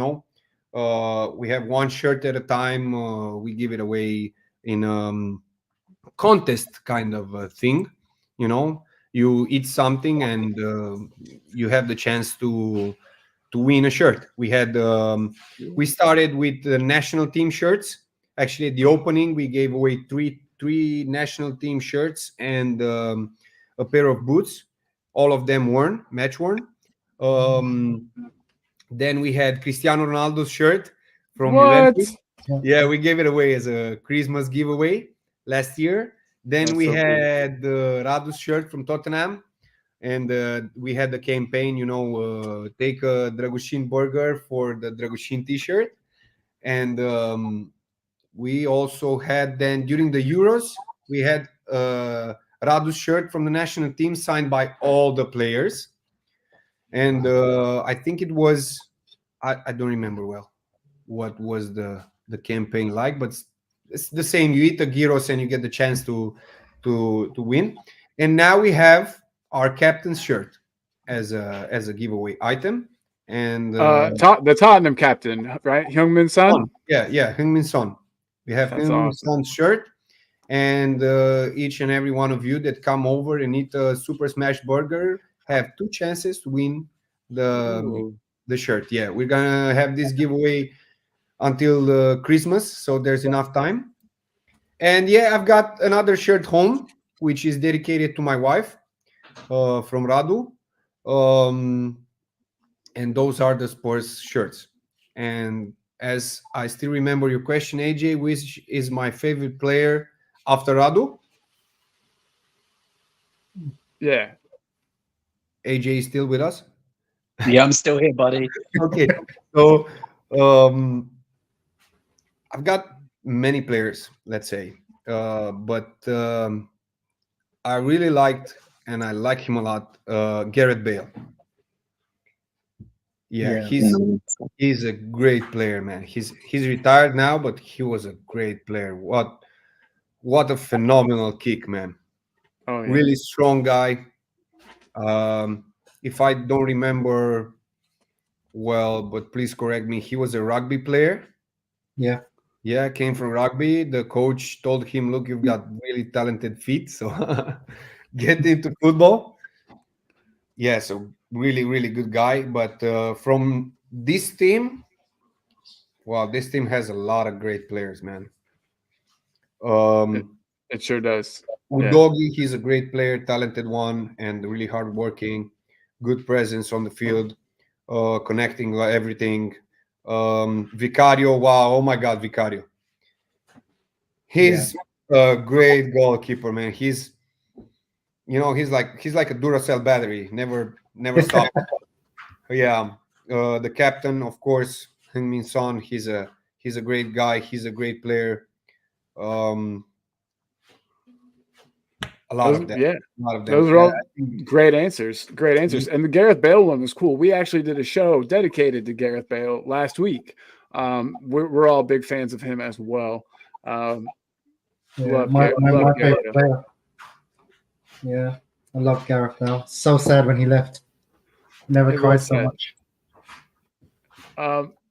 have one shirt at a time. We give it away in contest kind of thing. You eat something and you have the chance to win a shirt. We started with the national team shirts. Actually, at the opening, we gave away three national team shirts and a pair of boots, all of them match worn. Then we had Cristiano Ronaldo's shirt from Juventus. Yeah, we gave it away as a Christmas giveaway last year. Then we had Radu's shirt from Tottenham, and we had the campaign, take a Drăgușin burger for the Drăgușin t-shirt. And we also had, then during the Euros, we had Radu's shirt from the national team signed by all the players. And I think it was, I don't remember well what was the campaign like, but it's the same. You eat the gyros and you get the chance to win. And now we have our captain's shirt as a giveaway item. And the Tottenham captain, right? Heung-min Son? Yeah, Heung-min Son. We have Heung-min Son's shirt. And each and every one of you that come over and eat a Super Smash Burger have 2 chances to win the shirt. Yeah, we're gonna have this giveaway until Christmas, so there's enough time. And yeah, I've got another shirt home, which is dedicated to my wife, from Radu. And those are the Spurs shirts. And as I still remember your question, AJ, which is my favorite player after Radu? Yeah. AJ is still with us? Yeah, I'm still here, buddy. Okay. So I've got many players, let's say. But I really liked, and I like him a lot, Gareth Bale. Yeah, he's a great player, man. He's retired now, but he was a great player. What a phenomenal kick, man. Oh, yeah. Really strong guy. If I don't remember well, but please correct me, he was a rugby player. Yeah. Yeah, came from rugby. The coach told him, look, you've got really talented feet, so get into football. Yeah, so really, really good guy. But from this team, wow, this team has a lot of great players, man. It sure does. Udogi, he's a great player, talented one, and really hardworking, good presence on the field, connecting everything. Vicario, wow, oh my God, Vicario. He's a great goalkeeper, man. He's like a Duracell battery, never stop. Yeah, the captain, of course, Heung-min Son. He's a great guy. He's a great player. A lot of them. Those are all great answers. Great answers. And the Gareth Bale one was cool. We actually did a show dedicated to Gareth Bale last week. We're all big fans of him as well. My favorite player. Yeah, I love Gareth Bale. So sad when he left. Never cried so much.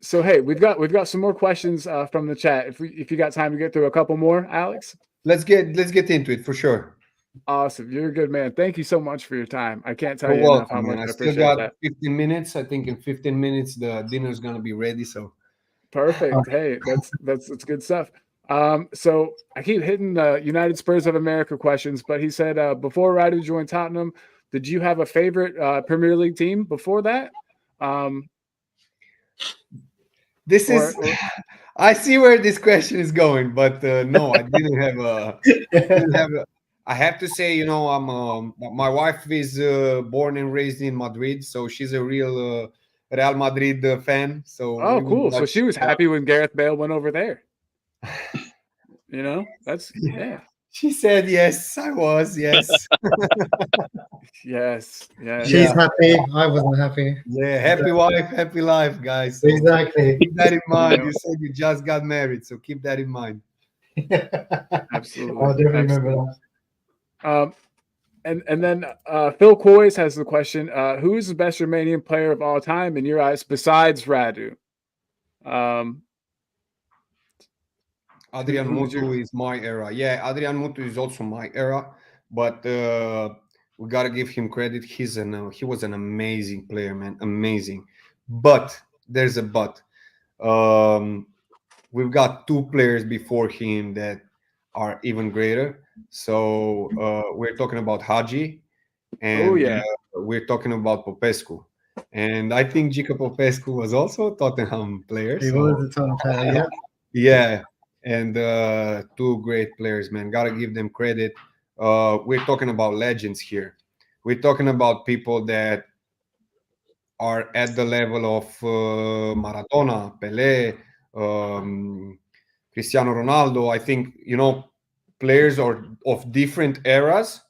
So hey, we've got some more questions from the chat. If you got time to get through a couple more, Alex. Let's get into it for sure. Awesome. You're a good man. Thank you so much for your time. I can't tell you enough how much I still appreciate that. 15 minutes. I think in 15 minutes the dinner's gonna be ready. So perfect. Hey, that's good stuff. So I keep hitting United Spurs of America questions, but he said before Radu joined Tottenham, did you have a favorite Premier League team before that? I see where this question is going, but no, I didn't have a. I have to say, my wife is born and raised in Madrid, so she's a real Real Madrid fan. So cool. So she was happy when Gareth Bale went over there. That's She said yes. I was yes. Yes. Yeah. She's happy. I wasn't happy. Yeah. Happy wife, happy life, guys. So exactly. Keep that in mind. You said you just got married, so keep that in mind. Absolutely. I'll definitely remember that. And then Phil Coys has the question: who is the best Romanian player of all time in your eyes besides Radu? Adrian Mutu is my era. Yeah, Adrian Mutu is also my era, but we gotta give him credit. He was an amazing player, man, amazing. But there's a but. We've got two players before him that are even greater. So we're talking about Hagi, and we're talking about Popescu. And I think Gica Popescu was also a Tottenham player. He was a Tottenham player, yeah. Yeah, and two great players, man. Gotta give them credit. We're talking about legends here. We're talking about people that are at the level of Maradona, Pelé, Cristiano Ronaldo. I think, players are of different eras,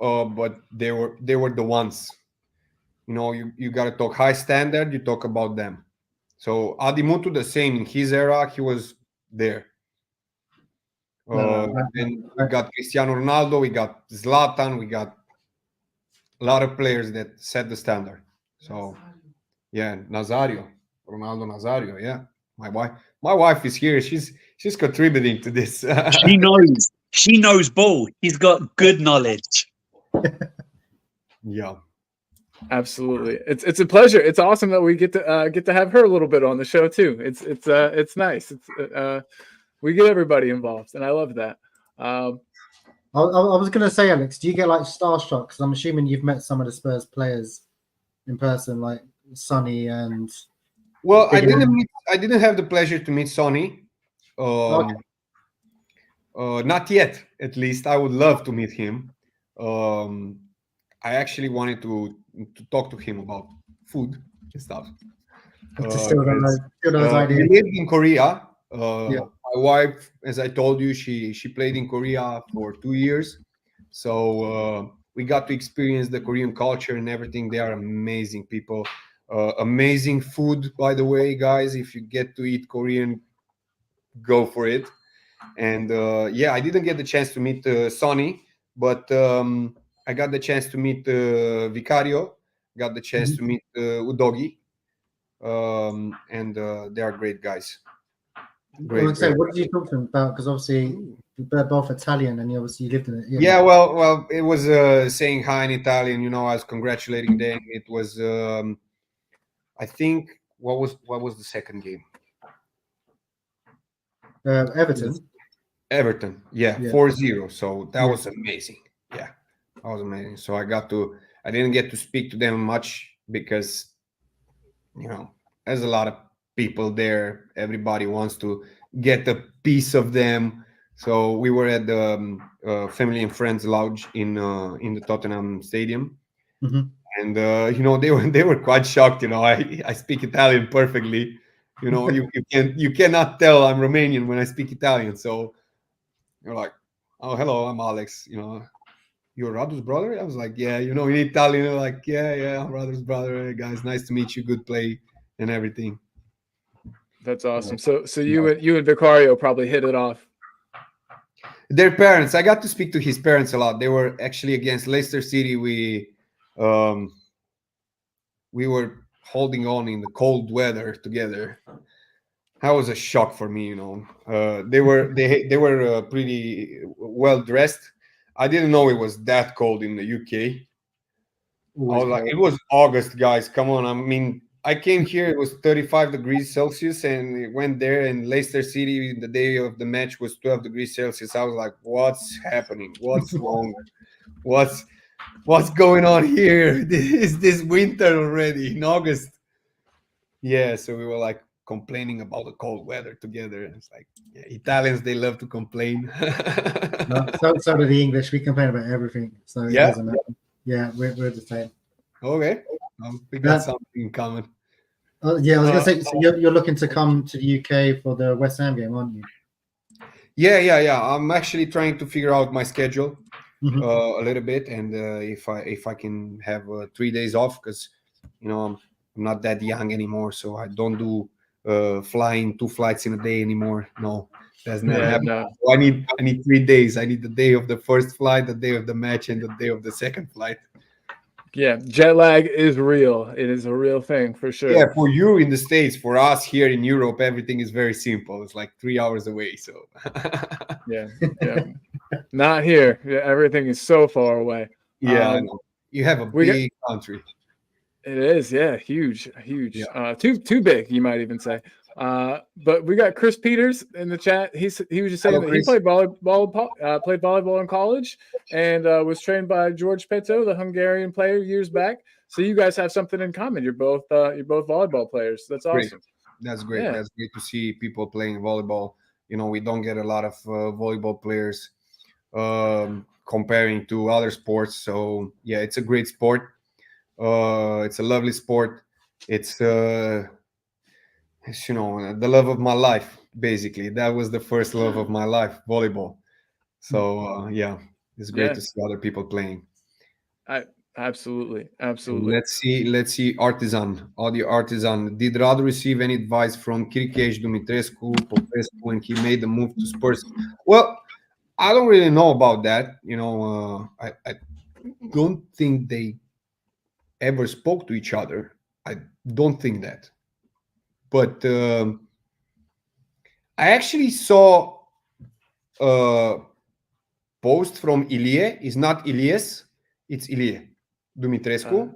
but they were the ones. You got to talk high standard. You talk about them. So Adi Mutu, the same in his era, he was there. And we got Cristiano Ronaldo, we got Zlatan, we got a lot of players that set the standard. So yeah, Ronaldo Nazario. Yeah, my wife is here. She's contributing to this. She knows ball. She's got good knowledge. Yeah, absolutely. It's a pleasure. It's awesome that we get to have her a little bit on the show too. It's nice. we get everybody involved, and I love that. I was going to say, Alex, do you get like starstruck? Because I'm assuming you've met some of the Spurs players in person, like Sonny and. Well, I didn't have the pleasure to meet Sonny. Okay. Not yet, at least. I would love to meet him. I actually wanted to talk to him about food and stuff. Still those ideas. We lived in Korea. Yeah. My wife, as I told you, she played in Korea for 2 years. So we got to experience the Korean culture and everything. They are amazing people. Amazing food, by the way, guys. If you get to eat Korean, go for it. And I didn't get the chance to meet Sonny, but I got the chance to meet Vicario, got the chance to meet Udogi, and they are great guys. What did you talk to them about? Because obviously they're both Italian, and you obviously lived in it. Yeah, well, it was saying hi in Italian. You know, I was congratulating them. It was, I think, what was the second game? Everton, yeah. 4-0. So that was amazing. Yeah, that was amazing. So I didn't get to speak to them much because, you know, there's a lot of people there. Everybody wants to get a piece of them. So we were at the family and friends lounge in the Tottenham stadium. And you know, they were quite shocked. You know, I speak Italian perfectly. You know, you cannot tell I'm Romanian when I speak Italian. So you're like, oh, hello, I'm Alex. You know, you're Radu's brother? I was like, yeah. You know, in Italian, they're like, yeah, I'm Radu's brother. Hey, guys, nice to meet you. Good play and everything. That's awesome. So you and Vicario probably hit it off. Their parents, I got to speak to his parents a lot. They were actually against Leicester City. We were holding on in the cold weather together. That was a shock for me, you know. They were pretty well dressed. I didn't know it was that cold in the UK. I was like, it was August, guys. Come on. I mean, I came here, it was 35 degrees Celsius, and went there, and Leicester City, the day of the match, was 12 degrees Celsius. I was like, what's happening? What's wrong? What's going on here? Is this winter already in August? Yeah, so we were like complaining about the cold weather together. And it's like, yeah, Italians, they love to complain. So do the English. We complain about everything. So it doesn't matter. Yeah, we're the same. Okay. We got something in common. I was going to say, so you're looking to come to the UK for the West Ham game, aren't you? Yeah. I'm actually trying to figure out my schedule a little bit, and if I can have 3 days off, because you know I'm not that young anymore, so I don't do flying 2 flights in a day anymore. No, that's not happening. No. So I need 3 days. I need the day of the first flight, the day of the match, and the day of the second flight. Yeah, jet lag is real. It is a real thing for sure. Yeah, for you in the States, for us here in Europe, everything is very simple. It's like 3 hours away. So yeah. Not here. Yeah, everything is so far away. Yeah, you have a big country. It is, yeah, huge. Yeah. Too big, you might even say. But we got Chris Peters in the chat. He was just saying that he played volleyball in college, and was trained by George Peto, the Hungarian player, years back. So you guys have something in common. You're both volleyball players. That's awesome. Great. That's great. Yeah. That's great to see people playing volleyball. You know, we don't get a lot of volleyball players comparing to other sports. So yeah, it's a great sport. It's a lovely sport. It's you know, the love of my life, basically. That was the first love of my life, volleyball. So yeah, it's great to see other people playing. Absolutely. Let's see audio artisan. Did Radu receive any advice from Chiricheș, Dumitrescu, Popescu when he made the move to Spurs? Well, I don't really know about that. You know, I don't think they ever spoke to each other. I don't think that. But I actually saw a post from Ilie. It's not Ilies, it's Ilie Dumitrescu,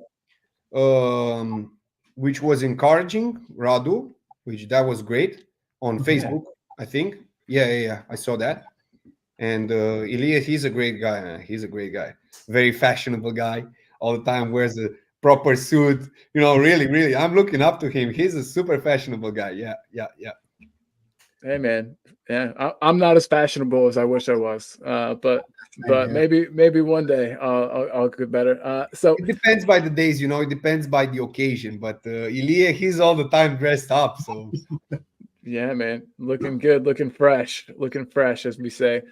which was encouraging Radu, which that was great on Facebook, I think. Yeah. I saw that. And Ilya, he's a great guy, man. He's a great guy. Very fashionable guy. All the time wears a proper suit. Really, I'm looking up to him. He's a super fashionable guy. Yeah. Hey, man. Yeah, I'm not as fashionable as I wish I was, but maybe one day I'll get better. So it depends by the days, it depends by the occasion. But Ilya, he's all the time dressed up. So yeah, man, looking good, looking fresh, as we say.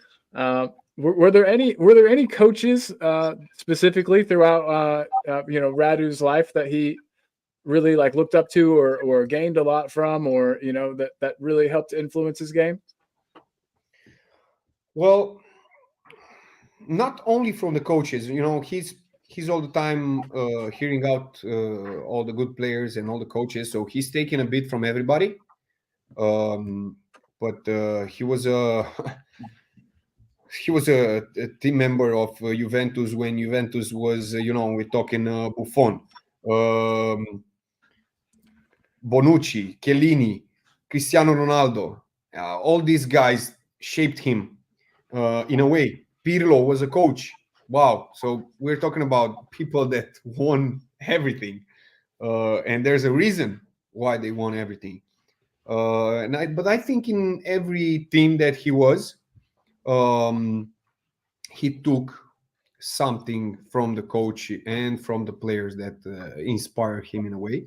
Were there any coaches specifically throughout Radu's life that he really like looked up to or gained a lot from, or that really helped influence his game? Well, not only from the coaches, he's all the time hearing out all the good players and all the coaches, so he's taking a bit from everybody. But he was a team member of Juventus when Juventus was, we're talking Buffon, Bonucci, Chiellini, Cristiano Ronaldo. All these guys shaped him in a way. Pirlo was a coach. Wow. So we're talking about people that won everything. And there's a reason why they won everything. But I think in every team that he was, he took something from the coach and from the players that inspired him in a way.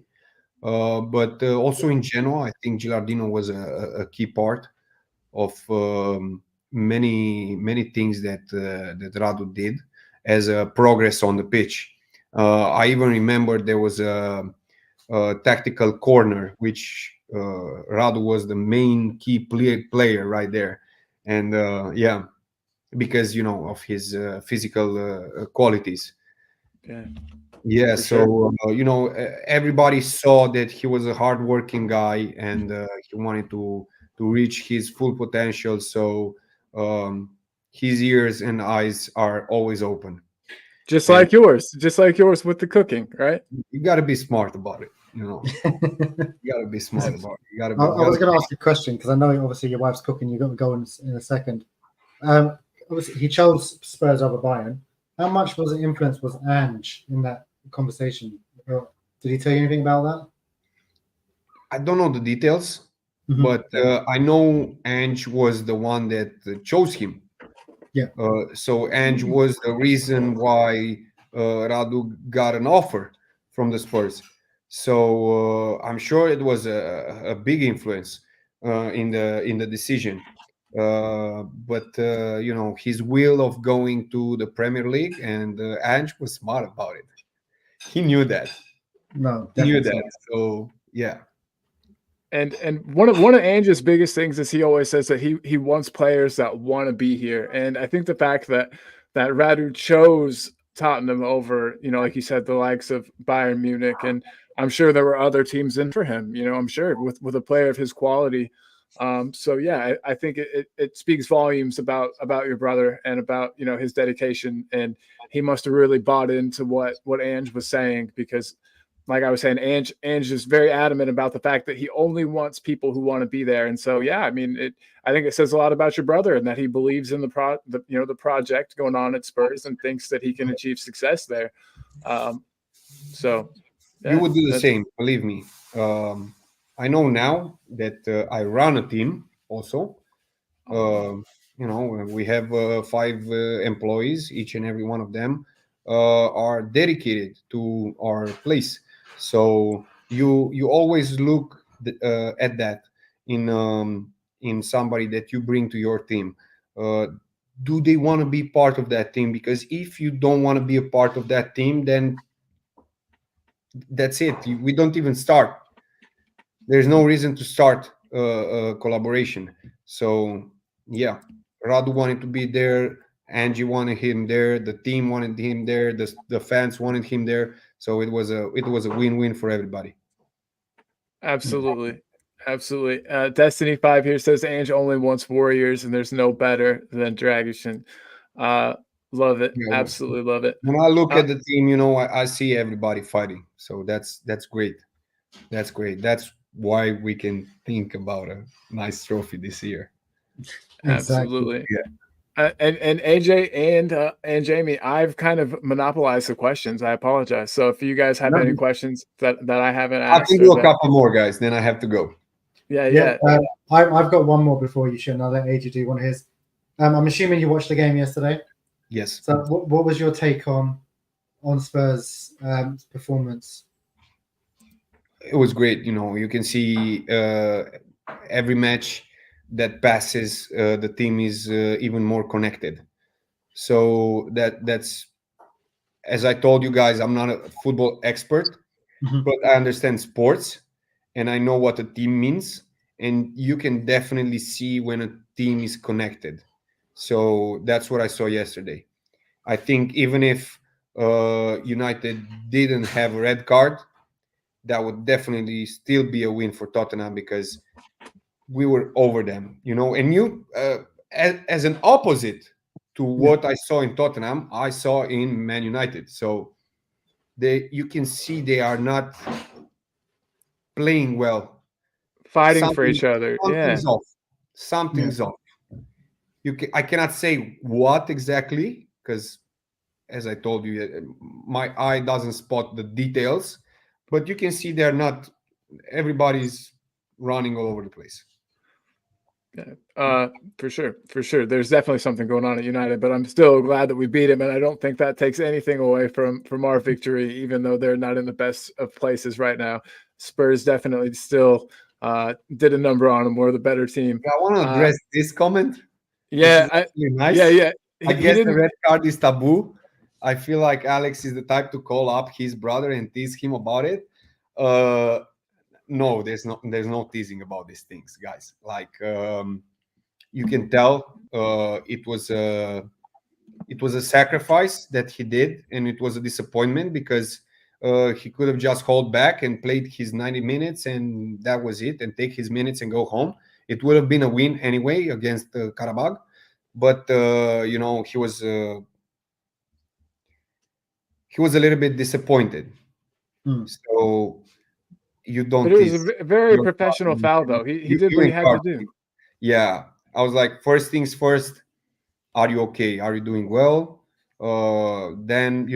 But also in general, I think Gilardino was a key part of many things that Radu did as a progress on the pitch. I even remember there was a tactical corner, which Radu was the main key player right there. And because of his physical qualities. Yeah, so everybody saw that he was a hardworking guy, and he wanted to reach his full potential. So his ears and eyes are always open. Just like yours with the cooking, right? You got to be smart about it. You got to be smart about it. I was going to ask you a question, because I know obviously your wife's cooking. You've got to go in a second. Obviously he chose Spurs over Bayern. How much was Ange in that conversation? Did he tell you anything about that? I don't know the details, but I know Ange was the one that chose him. Yeah. So Ange was the reason why Radu got an offer from the Spurs. So I'm sure it was a big influence in the decision. But his will of going to the Premier League, and Ange was smart about it. He knew that. No, he knew that. So yeah. And one of Ange's biggest things is he always says that he wants players that want to be here. And I think the fact that Radu chose Tottenham over, like you said, the likes of Bayern Munich, and I'm sure there were other teams in for him, I'm sure with a player of his quality. So yeah, I think it speaks volumes about your brother and about his dedication, and he must have really bought into what Ange was saying, because like I was saying, Ange is very adamant about the fact that he only wants people who want to be there. And so yeah, I mean, I think it says a lot about your brother, and that he believes in the project going on at Spurs and thinks that he can achieve success there. So yeah, you would do the same, believe me. I know now that I run a team also. We have 5 employees. Each and every one of them are dedicated to our place. So you always look at that in somebody that you bring to your team. Do they want to be part of that team? Because if you don't want to be a part of that team, then that's it. We don't even start. There's no reason to start a collaboration. So yeah, Radu wanted to be there. Angie wanted him there. The team wanted him there. The fans wanted him there. So it was a win-win for everybody. Absolutely. Destiny 5 here says Ange only wants warriors, and there's no better than Dragushin. Love it. Yeah, absolutely love it. When I look at the team, I see everybody fighting. So that's great. That's great. That's why we can think about a nice trophy this year. Absolutely. Yeah. And AJ and Jamie, I've kind of monopolized the questions. I apologize. So if you guys have any questions that I haven't I asked, can do a couple more, guys. Then I have to go. Yeah. I've got one more before you, Sean. I'll let AJ do one of his. I'm assuming you watched the game yesterday. Yes. So what was your take on Spurs' performance? It was great. You can see every match that passes, the team is even more connected. So that's, as I told you guys, I'm not a football expert, but I understand sports and I know what a team means. And you can definitely see when a team is connected. So that's what I saw yesterday. I think even if United didn't have a red card, that would definitely still be a win for Tottenham because we were over them, and as an opposite to what I saw in Tottenham, I saw in Man United. So you can see they are not playing well. Fighting for each other. Something's off. Something's off. I cannot say what exactly because, as I told you, my eye doesn't spot the details, but you can see they're not. Everybody's running all over the place. Yeah, for sure. There's definitely something going on at United, but I'm still glad that we beat him, and I don't think that takes anything away from our victory, even though they're not in the best of places right now. Spurs definitely still did a number on them. We're the better team. I want to address this comment. Yeah, nice. Yeah. I guess the red card is taboo. I feel like Alex is the type to call up his brother and tease him about it. No, there's no teasing about these things, guys. Like you can tell it was a sacrifice that he did, and it was a disappointment because he could have just held back and played his 90 minutes and that was it, and take his minutes and go home. It would have been a win anyway against Karabakh, but he was a little bit disappointed. So you don't. But it was a very professional foul, though. He did what he had to do. Yeah, I was like, first things first. Are you okay? Are you doing well? Then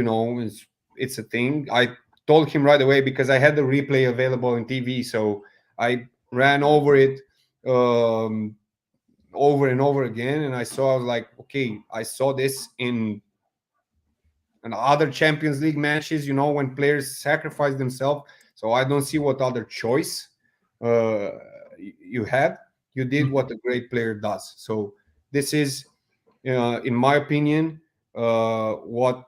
it's a thing. I told him right away because I had the replay available on TV, so I ran over it over and over again, and I was like, okay, I saw this in other Champions League matches, when players sacrifice themselves. So I don't see what other choice you had. You did what a great player does. So this is, in my opinion, what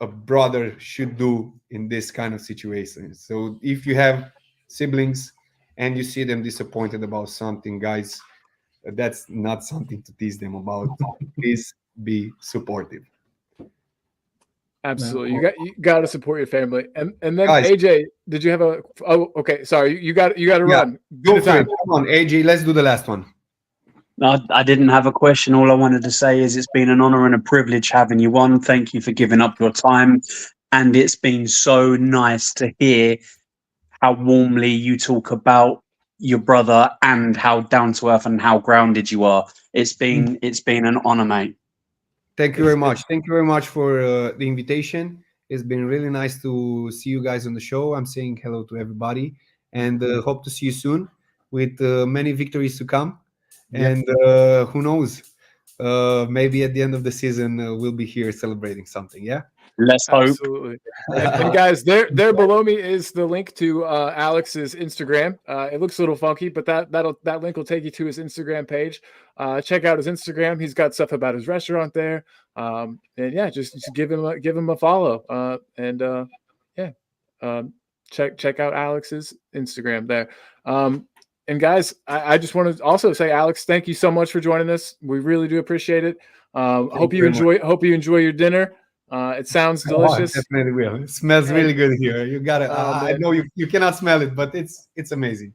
a brother should do in this kind of situation. So if you have siblings and you see them disappointed about something, guys, that's not something to tease them about. Please be supportive. Absolutely. You got to support your family. And then guys, AJ, did you have okay, sorry. You got to run. Go for it. Come on, AJ, let's do the last one. No, I didn't have a question. All I wanted to say is it's been an honor and a privilege having you on. Thank you for giving up your time. And it's been so nice to hear how warmly you talk about your brother and how down to earth and how grounded you are. It's been an honor, mate. Thank you very much. Thank you very much for the invitation. It's been really nice to see you guys on the show. I'm saying hello to everybody and hope to see you soon with many victories to come. And who knows, maybe at the end of the season, we'll be here celebrating something. Yeah. Let's hope. Absolutely. And guys, there below me is the link to Alex's Instagram. It looks a little funky, but that link will take you to his Instagram page. Check out his Instagram. He's got stuff about his restaurant there. And yeah, just give him a follow. Check out Alex's Instagram there. And guys, I just want to also say, Alex, thank you so much for joining us. We really do appreciate it. Hope you enjoy your dinner. It sounds delicious. Oh, definitely will. It smells really good here. You gotta. I know you cannot smell it, but it's amazing.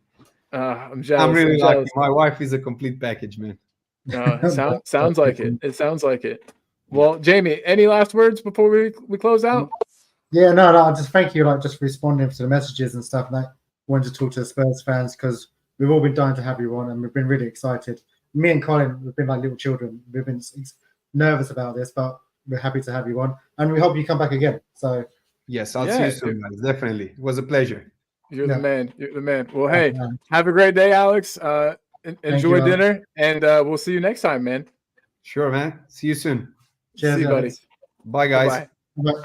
I'm jealous. I'm really lucky. My wife is a complete package, man. Sounds like it. It sounds like it. Well, Jamie, any last words before we close out? Yeah, no. Just thank you, just responding to the messages and stuff. Wanted to talk to the Spurs fans because we've all been dying to have you on, and we've been really excited. me and Colin, we've been like little children. We've been nervous about this, but we're happy to have you on, and we hope you come back again. So yes, I'll see you soon, guys. Definitely, it was a pleasure. You're the man. You're the man. Well, hey, have a great day, Alex. Enjoy you, dinner, and we'll see you next time, man. Sure, man. See you soon. cheers, See you, buddy. Bye, guys. Bye. Bye.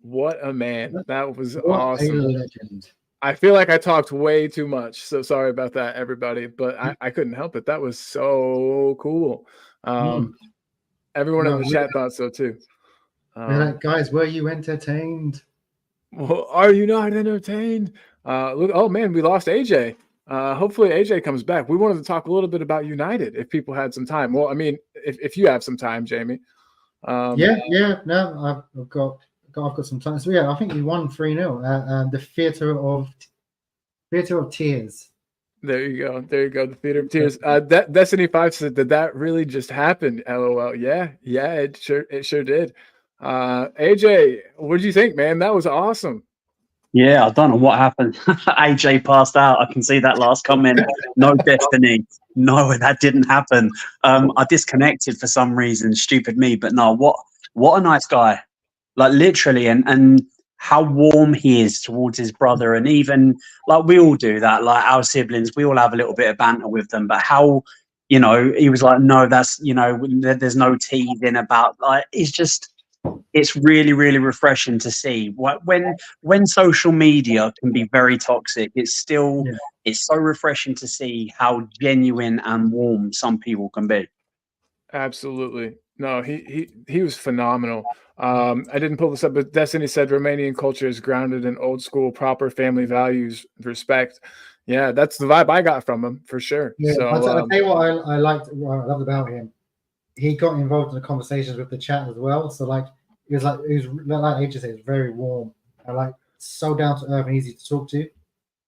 What a man. That was What a awesome. legend. I feel like I talked way too much. So sorry about that, everybody. But I couldn't help it. That was so cool. Everyone in the chat thought so too. We're like, guys, were you entertained? Well, are you not entertained? Look, oh man, we lost AJ. Hopefully AJ comes back. We wanted to talk a little bit about United if people had some time. Well, I mean, if you have some time, Jamie. No, I've got some time. So yeah, I think we won 3-0 the Theatre of Tears. There you go. The Theater of Tears. Destiny 5 said, did that really just happen? LOL. Yeah, it sure did. AJ, what did you think, man? That was awesome. Yeah, I don't know what happened. AJ passed out. I can see that last comment. No Destiny. No, that didn't happen. I disconnected for some reason. Stupid me. But no, what a nice guy. Like literally, and how warm he is towards his brother. And even like we all do that, like our siblings, we all have a little bit of banter with them. But how, he was like, no, that's, there's no teasing about, like, it's really, really refreshing to see when social media can be very toxic. It's still, it's so refreshing to see how genuine and warm some people can be. Absolutely. No, he was phenomenal. I didn't pull this up, but Destiny said Romanian culture is grounded in old school, proper family values, respect. Yeah, that's the vibe I got from him for sure. Yeah, so I'll tell you what I loved about him. He got involved in the conversations with the chat as well. So like he was like AJ said, it's very warm and like so down to earth and easy to talk to.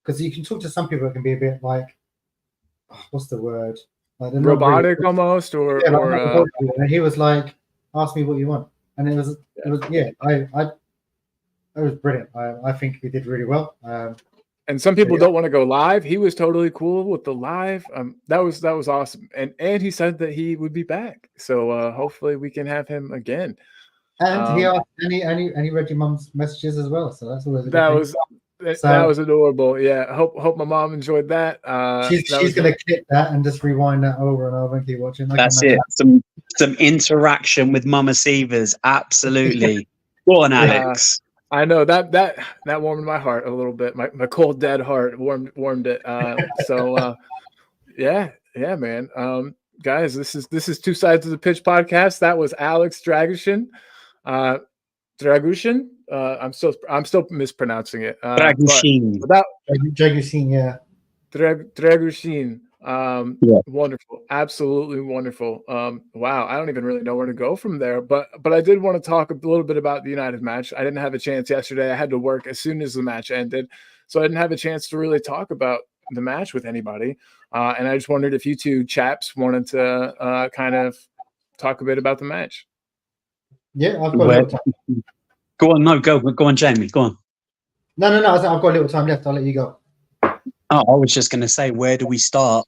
Because you can talk to some people that can be a bit like, what's the word? Like robotic really, almost, and he was like, ask me what you want. And it was brilliant. I think we did really well. And some people don't want to go live. He was totally cool with the live. That was awesome. And he said that he would be back. So hopefully we can have him again. And he asked any read your mum's messages as well. So that's always a good thing. That was adorable. Yeah. Hope my mom enjoyed that. She's gonna clip that and just rewind that over and over and keep watching. That's it. Some interaction with Mama Sievers. Absolutely. Go on, Alex. I know that warmed my heart a little bit. My cold dead heart warmed it. Yeah, man. Guys, this is Two Sides of the Pitch podcast. That was Alex Dragusin. Dragusin. I'm still mispronouncing it. Dragușin. Dragusin, yeah. Dragușin. Wonderful, absolutely wonderful. Wow, I don't even really know where to go from there, but I did want to talk a little bit about the United match. I didn't have a chance yesterday. I had to work as soon as the match ended, so I didn't have a chance to really talk about the match with anybody. And I just wondered if you two chaps wanted to kind of talk a bit about the match. Yeah, I've got go on, Jamie. Go on. No. I've got a little time left. I'll let you go. Oh, I was just going to say, where do we start?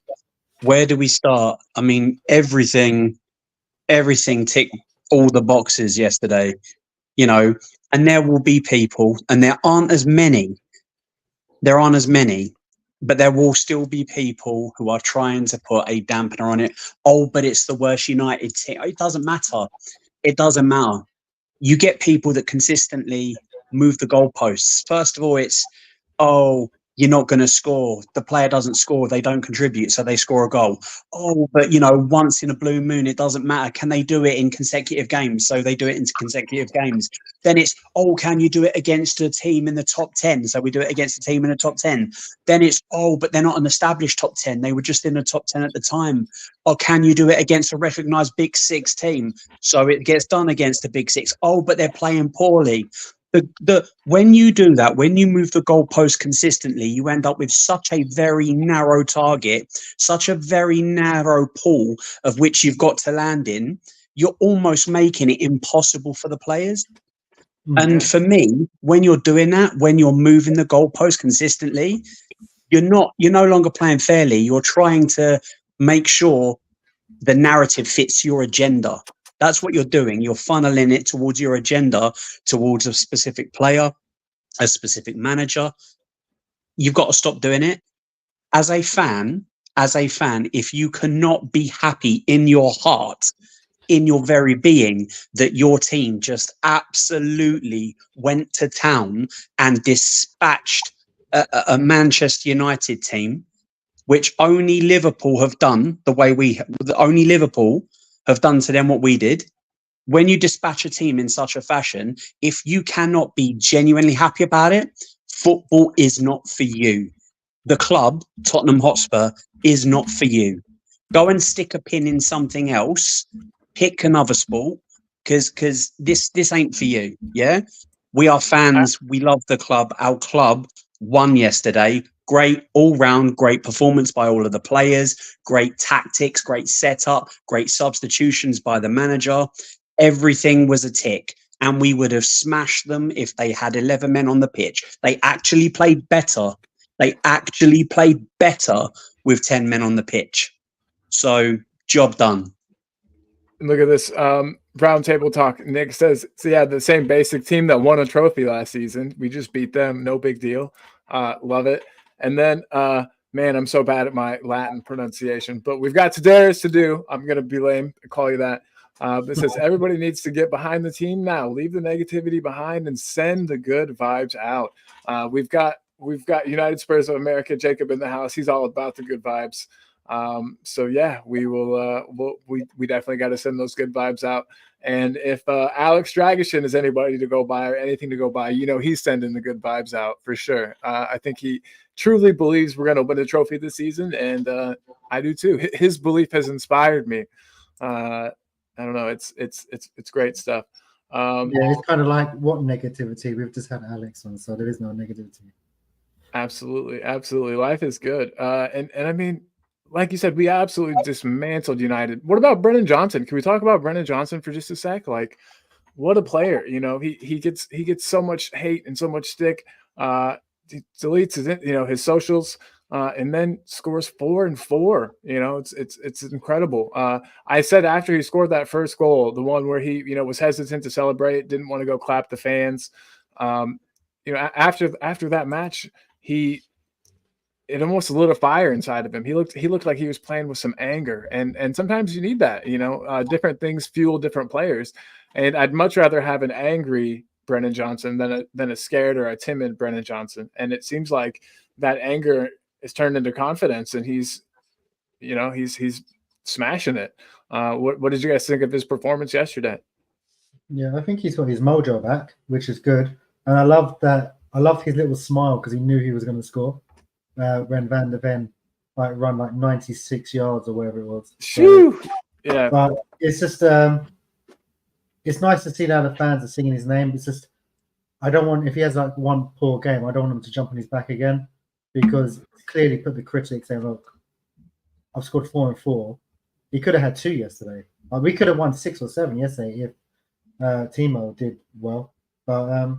I mean, everything ticked all the boxes yesterday, and there will be people, and there aren't as many, but there will still be people who are trying to put a dampener on it. Oh, but it's the worst United team. It doesn't matter. You get people that consistently move the goalposts. First of all, it's, you're not going to score. The player doesn't score. They don't contribute, so they score a goal. Oh, but, once in a blue moon, it doesn't matter. Can they do it in consecutive games? So they do it in consecutive games. Then it's, can you do it against a team in the top 10? So we do it against a team in the top 10. Then it's, but they're not an established top 10. They were just in the top 10 at the time. Or can you do it against a recognised Big Six team? So it gets done against a Big Six. But they're playing poorly. When you do that, when you move the goalpost consistently, you end up with such a very narrow target, such a very narrow pool of which you've got to land in. You're almost making it impossible for the players. Mm-hmm. And for me, when you're doing that, when you're moving the goalpost consistently, you're no longer playing fairly. You're trying to make sure the narrative fits your agenda. That's what you're doing. You're funneling it towards your agenda, towards a specific player, a specific manager. You've got to stop doing it. As a fan, if you cannot be happy in your heart, in your very being, that your team just absolutely went to town and dispatched a Manchester United team, which only Liverpool have done only Liverpool have done to them what we did. When you dispatch a team in such a fashion, if you cannot be genuinely happy about it, football is not for you. The club, Tottenham Hotspur, is not for you. Go and stick a pin in something else. Pick another sport, because this ain't for you. Yeah, we are fans. We love the club. Our club won yesterday. Great all-round, great performance by all of the players. Great tactics, great setup, great substitutions by the manager. Everything was a tick, and we would have smashed them if they had 11 men on the pitch. They actually played better. With 10 men on the pitch. So, job done. Look at this round table talk. Nick says, so yeah, the same basic team that won a trophy last season. We just beat them. No big deal. Love it. And then, man, I'm so bad at my Latin pronunciation, but we've got Tadaris to do. I'm going to be lame. Call you that. It says everybody needs to get behind the team now. Leave the negativity behind and send the good vibes out. We've got United Spurs of America, Jacob, in the house. He's all about the good vibes. So yeah, we will. We definitely got to send those good vibes out. And if Alex Dragusin is anybody to go by or anything to go by, he's sending the good vibes out for sure. I think he truly believes we're going to win a trophy this season, and I do too. His belief has inspired me. I don't know. It's great stuff. Yeah, it's kind of like what negativity? We've just had Alex on, so there is no negativity. Absolutely. Life is good. And I mean, like you said, we absolutely dismantled United. What about Brennan Johnson? Can we talk about Brennan Johnson for just a sec? Like, what a player! He gets so much hate and so much stick. He deletes his socials, and then scores 4 and 4. It's incredible. I said after he scored that first goal, the one where he was hesitant to celebrate, didn't want to go clap the fans. After that match, it almost lit a fire inside of him. He looked like he was playing with some anger, and sometimes you need that. Different things fuel different players, and I'd much rather have an angry Brennan Johnson than a scared or a timid Brennan Johnson. And it seems like that anger is turned into confidence, and he's smashing it. What did you guys think of his performance yesterday? Yeah, I think he's got his mojo back, which is good, and I love his little smile because he knew he was going to score. When Van der Ven run 96 yards or whatever it was. So, yeah. But it's just it's nice to see that the fans are singing his name. It's just I don't want, if he has one poor game, I don't want him to jump on his back again, because clearly put the critics saying, look, I've scored 4 and 4. He could have had 2 yesterday. We could have won 6 or 7 yesterday if Timo did well. But I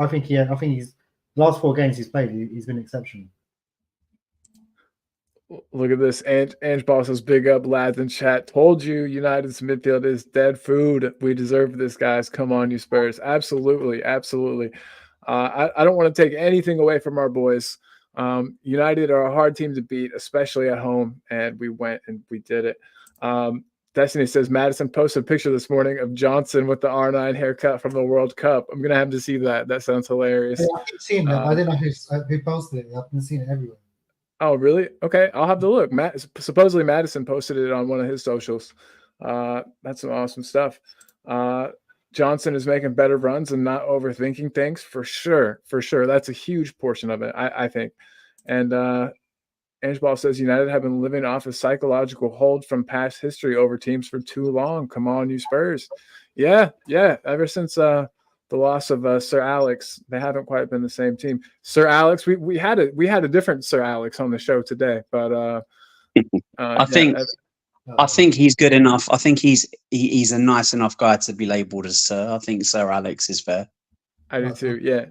think he's last 4 games he's played, he's been exceptional. Look at this. Ange Ball says, big up, lads in chat. Told you United's midfield is dead food. We deserve this, guys. Come on, you Spurs. Absolutely. I don't want to take anything away from our boys. United are a hard team to beat, especially at home, and we went and we did it. Destiny says, Madison posted a picture this morning of Johnson with the R9 haircut from the World Cup. I'm going to have to see that. That sounds hilarious. Yeah, I've seen that. I didn't know who posted it. I've been seeing it everywhere. Oh, really? Okay, I'll have to look. Supposedly Madison posted it on one of his socials. That's some awesome stuff. Johnson is making better runs and not overthinking things, for sure. That's a huge portion of it, I think. And Angeball says United have been living off a psychological hold from past history over teams for too long. Come on, you Spurs. Yeah. Ever since the loss of Sir Alex, they haven't quite been the same team. Sir Alex, we had a different Sir Alex on the show today, but I think he's good enough. I think he's a nice enough guy to be labelled as Sir. I think Sir Alex is fair. I do too. Yeah.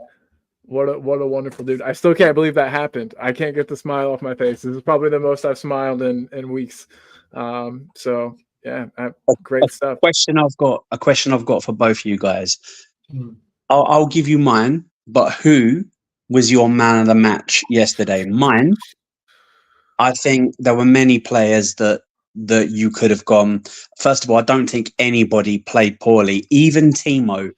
What a wonderful dude. I still can't believe that happened. I can't get the smile off my face. This is probably the most I've smiled in weeks. So yeah, great stuff. A question I've got for both you guys. I'll give you mine, but who was your man of the match yesterday? Mine, I think there were many players that you could have gone. First of all, I don't think anybody played poorly. Even Timo.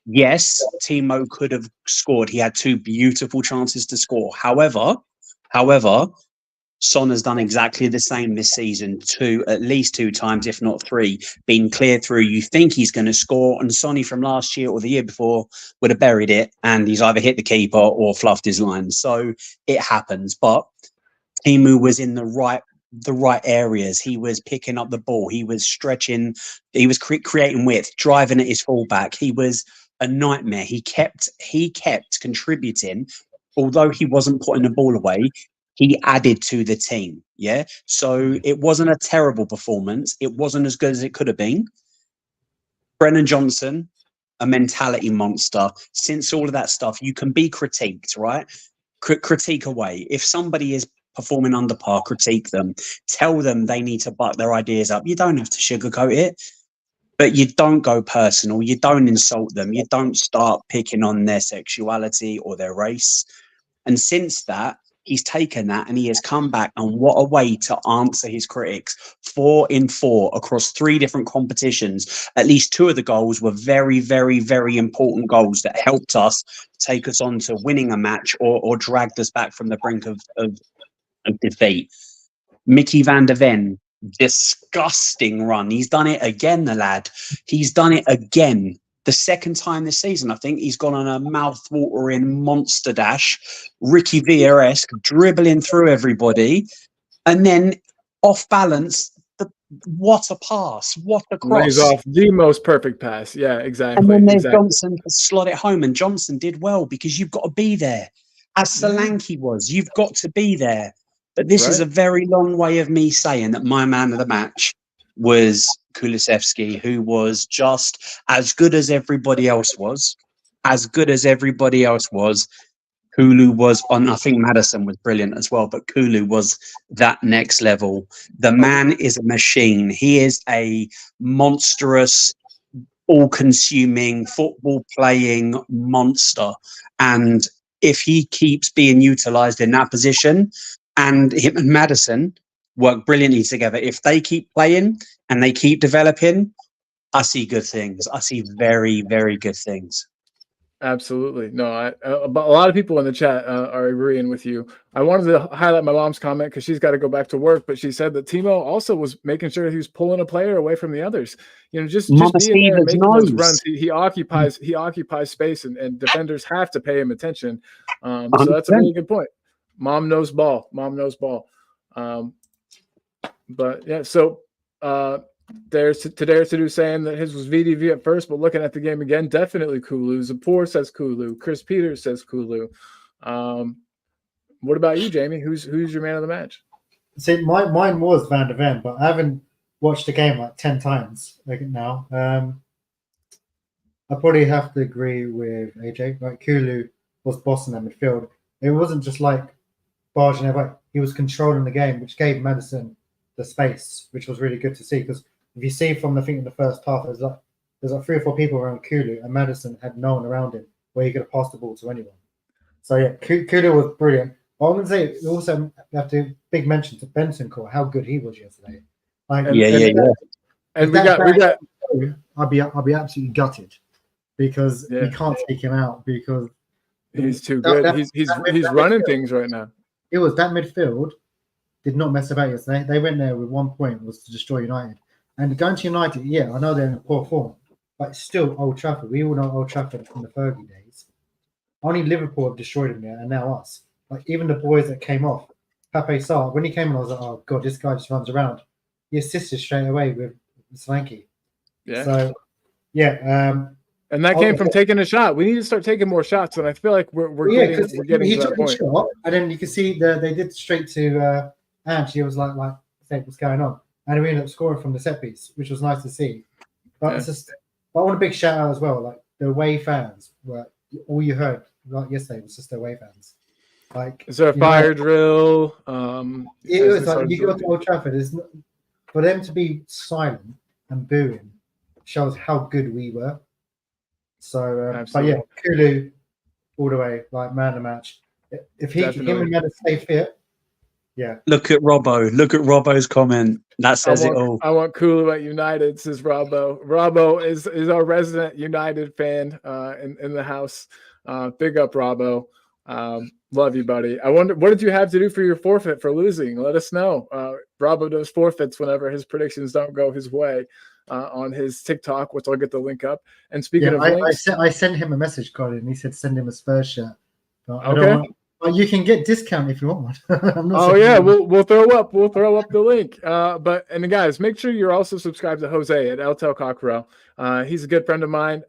Yes, Timo could have scored. He had 2 beautiful chances to score. However, Son has done exactly the same this season, at least 2 times, if not 3, been cleared through. You think he's going to score, and Sonny from last year or the year before would have buried it, and he's either hit the keeper or fluffed his line. So it happens. But Timo was in the right areas. He was picking up the ball. He was stretching. He was creating width, driving at his fullback. He was a nightmare. He kept contributing, although he wasn't putting the ball away. He added to the team. Yeah. So it wasn't a terrible performance. It wasn't as good as it could have been. Brennan Johnson, a mentality monster. Since all of that stuff, you can be critiqued, right? Critique away. If somebody is performing under par, critique them. Tell them they need to buck their ideas up. You don't have to sugarcoat it. But you don't go personal. You don't insult them. You don't start picking on their sexuality or their race. And since that, he's taken that and he has come back. And what a way to answer his critics. 4 in 4 across 3 different competitions. At least 2 of the goals were very, very, very important goals that helped us take us on to winning a match or dragged us back from the brink of defeat. Mickey van der Ven. Disgusting run. He's done it again, the lad. He's done it again. The second time this season, I think he's gone on a mouth-watering monster dash, Ricky Villa-esque, dribbling through everybody, and then off balance. What a pass! What a cross! Lays off the most perfect pass. Yeah, exactly. And then there's Johnson to slot it home, and Johnson did well because you've got to be there. As Solanke was, you've got to be there. But this is a very long way of me saying that my man of the match was Kulusevski, who was just as good as everybody else was. Kulu was on, I think Maddison was brilliant as well, but Kulu was that next level. The man is a machine. He is a monstrous, all-consuming, football-playing monster. And if he keeps being utilised in that position, and him and Maddison work brilliantly together. If they keep playing and they keep developing, I see good things. I see very, very good things. Absolutely. No, but a lot of people in the chat are agreeing with you. I wanted to highlight my mom's comment because she's got to go back to work, but she said that Timo also was making sure he was pulling a player away from the others. You know, just being there and making those runs. He occupies space, and defenders have to pay him attention. So that's a really good point. Mom knows ball. But yeah, so there's to do saying that his was VDV at first, but looking at the game again, definitely Kulu. Zapor says Kulu. Chris Peters says Kulu. What about you, Jamie? Who's your man of the match? See, mine was Van der Ven, but I haven't watched the game like 10 times now. I probably have to agree with AJ. Like Kulu was bossing that midfield. It wasn't just like barging away. He was controlling the game, which gave Maddison the space, which was really good to see. Because if you see from in the first half, there's like 3 or 4 people around Kulu, and Maddison had no one around him where he could have passed the ball to anyone. So yeah, Kulu was brilliant. But I'm going to say we also have to big mention to Bentancur, how good he was yesterday. Like, And we got. I'll be absolutely gutted because we can't take him out because he's too good. He's running things right now. It was that midfield did not mess about yesterday. They went there with 1 point was to destroy United. And going to United, I know they're in a poor form, but still Old Trafford. We all know Old Trafford from the Fergie days. Only Liverpool have destroyed him there, and now us. Like even the boys that came off, Pape Sarr, when he came in, I was like, oh god, this guy just runs around. He assisted straight away with Solanke. Yeah. So and that came from taking a shot. We need to start taking more shots, and I feel like we're getting to that point. Shot, and then you can see they did straight to Ange. He was like, what's going on? And we ended up scoring from the set piece, which was nice to see. But it's just, I want a big shout out as well. Like the away fans were all you heard like yesterday, it was just away fans. Like, is there a fire drill? It was like you go to Old Trafford. For them to be silent and booing shows how good we were. So, but yeah, Kulu all the way, like man of the match. If him and Madden stay fit, yeah. Look at Robbo. Look at Robbo's comment. That says it all. I want Kulu at United, says Robbo. Robbo is our resident United fan in the house. Big up, Robbo. Love you, buddy. I wonder, what did you have to do for your forfeit for losing? Let us know. Robbo does forfeits whenever his predictions don't go his way on his TikTok, which I'll get the link up. And speaking of links, I sent him a message, Colin, and he said send him a Spurs shirt. Okay. Well, you can get discount if you want one. We'll throw up the link. And guys, make sure you're also subscribed to Jose at El Tel Cockerel. He's a good friend of mine.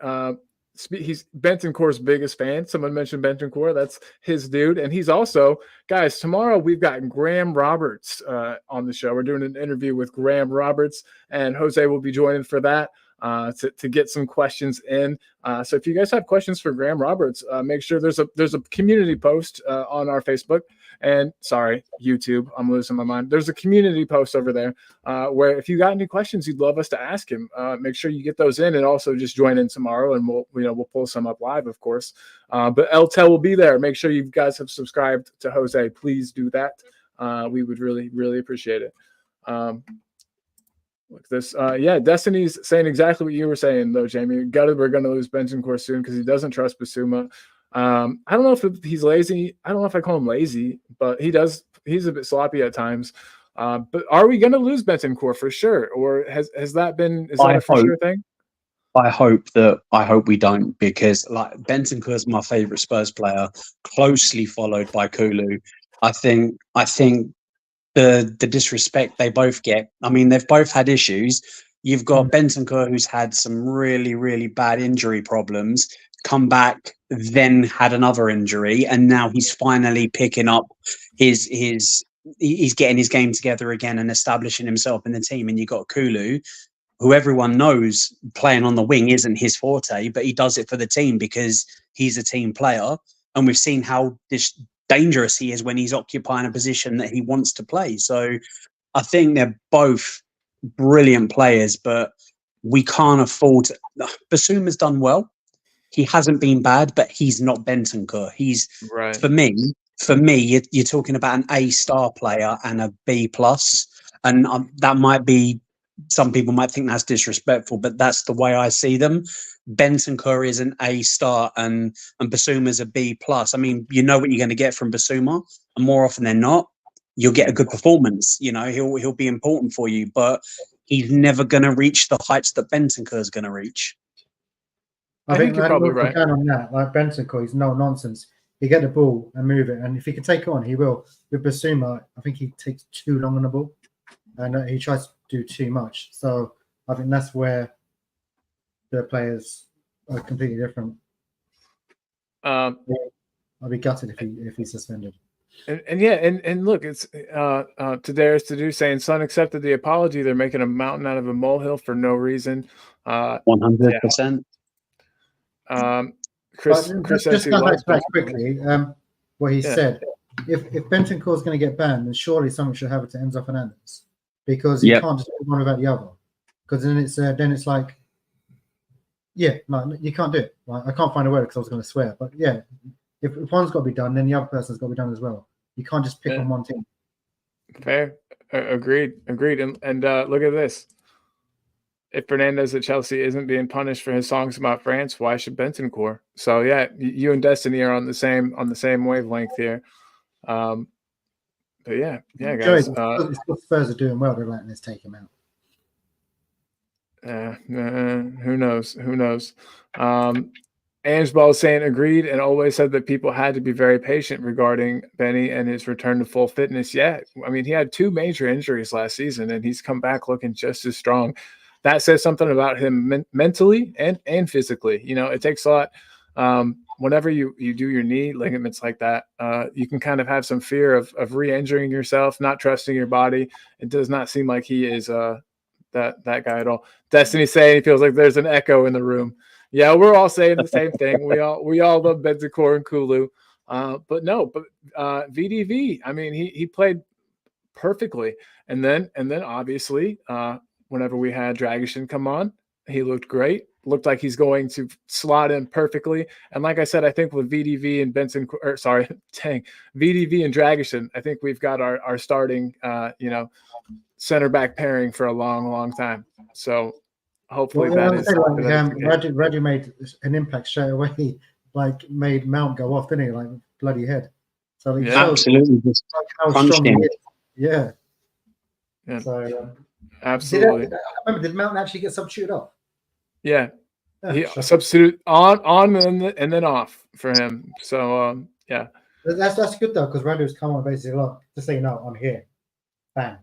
He's Bentoncourt's biggest fan. Someone mentioned Bentoncourt. That's his dude. And he's also, guys, tomorrow we've got Graham Roberts on the show. We're doing an interview with Graham Roberts, and Jose will be joining for that to get some questions in. So if you guys have questions for Graham Roberts, make sure there's a community post on our Facebook. And sorry, YouTube, I'm losing my mind. There's a community post over there where if you got any questions you'd love us to ask him, make sure you get those in, and also just join in tomorrow, and we'll pull some up live, of course. But LTEL will be there. Make sure you guys have subscribed to Jose. Please do that. We would really, really appreciate it. Look at this. Destiny's saying exactly what you were saying, though, Jamie. We're going to lose Bentoncourt soon because he doesn't trust Basuma. I don't know if he's lazy. I don't know if I call him lazy, but he's a bit sloppy at times. But are we going to lose Bentoncourt for sure? Or has that been, is that a for sure thing? I hope we don't, because like Bentoncourt is my favorite Spurs player, closely followed by Kulu. I think the disrespect they both get. I mean, they've both had issues. You've got Bentoncourt, who's had some really, really bad injury problems, come back, then had another injury, and now he's finally picking up he's getting his game together again and establishing himself in the team. And you got Kulu, who everyone knows playing on the wing isn't his forte, but he does it for the team because he's a team player. And we've seen how dangerous he is when he's occupying a position that he wants to play. So I think they're both brilliant players, but we can't afford to. Basuma's done well. He hasn't been bad, but he's not Bentoncourt. He's right. For me, you're talking about an A-star player and a B+, and that might be, some people might think that's disrespectful, but that's the way I see them. Bentoncourt is an A-star and Basuma's a B+. I mean, you know what you're going to get from Basuma, and more often than not, you'll get a good performance. You know, he'll be important for you, but he's never going to reach the heights that Bentoncourt is going to reach. I think you're probably right on that. Like Bentoncourt, he's no nonsense. He get the ball and move it, and if he can take on, he will. With Basuma, I think he takes too long on the ball, and he tries to do too much. So I think that's where the players are completely different. I'll be gutted if he's suspended. And look, it's to Darius to do saying Son accepted the apology. They're making a mountain out of a molehill for no reason. 100%. Chris just back quickly. What he said: if Bentoncourt is going to get banned, then surely something should happen to Enzo Fernandez, because you can't just put one without the other. Because then it's like, you can't do it. Like, I can't find a word because I was going to swear, but yeah, if one's got to be done, then the other person's got to be done as well. You can't just pick on one team. Fair, agreed. And look at this. If Fernandez at Chelsea isn't being punished for his songs about France, why should Bentoncourt? So yeah, you and Destiny are on the same wavelength here. But yeah, guys. Spurs are doing well. They're letting us take him out. Who knows? Angeball is saying agreed, and always said that people had to be very patient regarding Benny and his return to full fitness. Yeah, I mean, he had 2 major injuries last season, and he's come back looking just as strong. That says something about him mentally and physically. You know, it takes a lot. Whenever you do your knee ligaments like that, you can kind of have some fear of re-injuring yourself, not trusting your body. It does not seem like he is that guy at all. Destiny saying he feels like there's an echo in the room. Yeah, we're all saying the same thing. We all love Bentancur and Kulu. But VDV, I mean, he played perfectly. And then obviously, whenever we had Dragusin come on, he looked great. Looked like he's going to slot in perfectly. And like I said, I think with VDV and VDV and Dragusin, I think we've got our starting, center back pairing for a long, long time. So hopefully Radu made an impact straight away. Like made Mount go off, didn't he? Like bloody head. So absolutely, just like how strong he is. Yeah. So absolutely. Did Mount actually get substituted off? Yeah. He substitute on and then off for him. So yeah. That's good though, because Radu's come on basically just so you know, I'm here. Bang.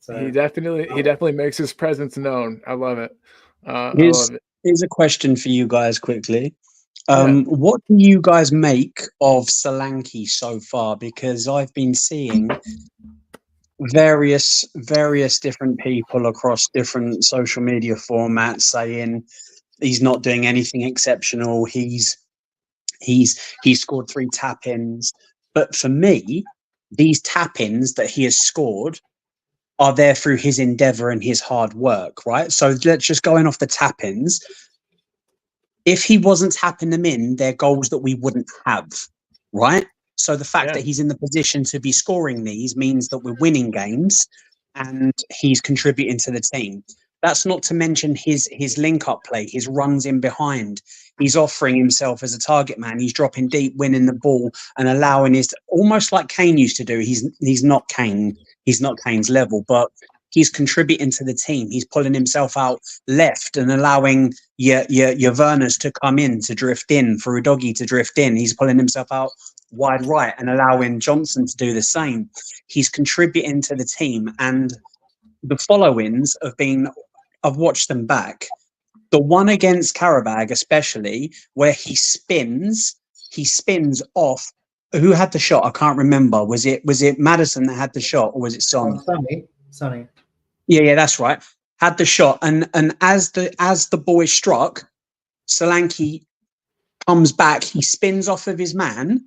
So he definitely makes his presence known. I love it. Here's a question for you guys quickly. What do you guys make of Solanke so far? Because I've been seeing various different people across different social media formats saying he's not doing anything exceptional. He's scored 3 tap-ins, but for me, these tap-ins that he has scored are there through his endeavor and his hard work, right? So let's just go in off the tap-ins. If he wasn't tapping them in, they're goals that we wouldn't have, right? So the fact that he's in the position to be scoring these means that we're winning games and he's contributing to the team. That's not to mention his link-up play, his runs in behind. He's offering himself as a target man. He's dropping deep, winning the ball and allowing his, almost like Kane used to do. He's not Kane. He's not Kane's level, but he's contributing to the team. He's pulling himself out left and allowing your Werners to come in, to drift in, for Udogie to drift in. He's pulling himself out wide right and allowing Johnson to do the same. He's contributing to the team. And the follow-ins have been, I've watched them back. The one against Karabag, especially, where he spins off. Who had the shot? I can't remember. Was it Maddison that had the shot, or was it Son? Sonny. Yeah, that's right. Had the shot, and as the boy struck, Solanke comes back. He spins off of his man.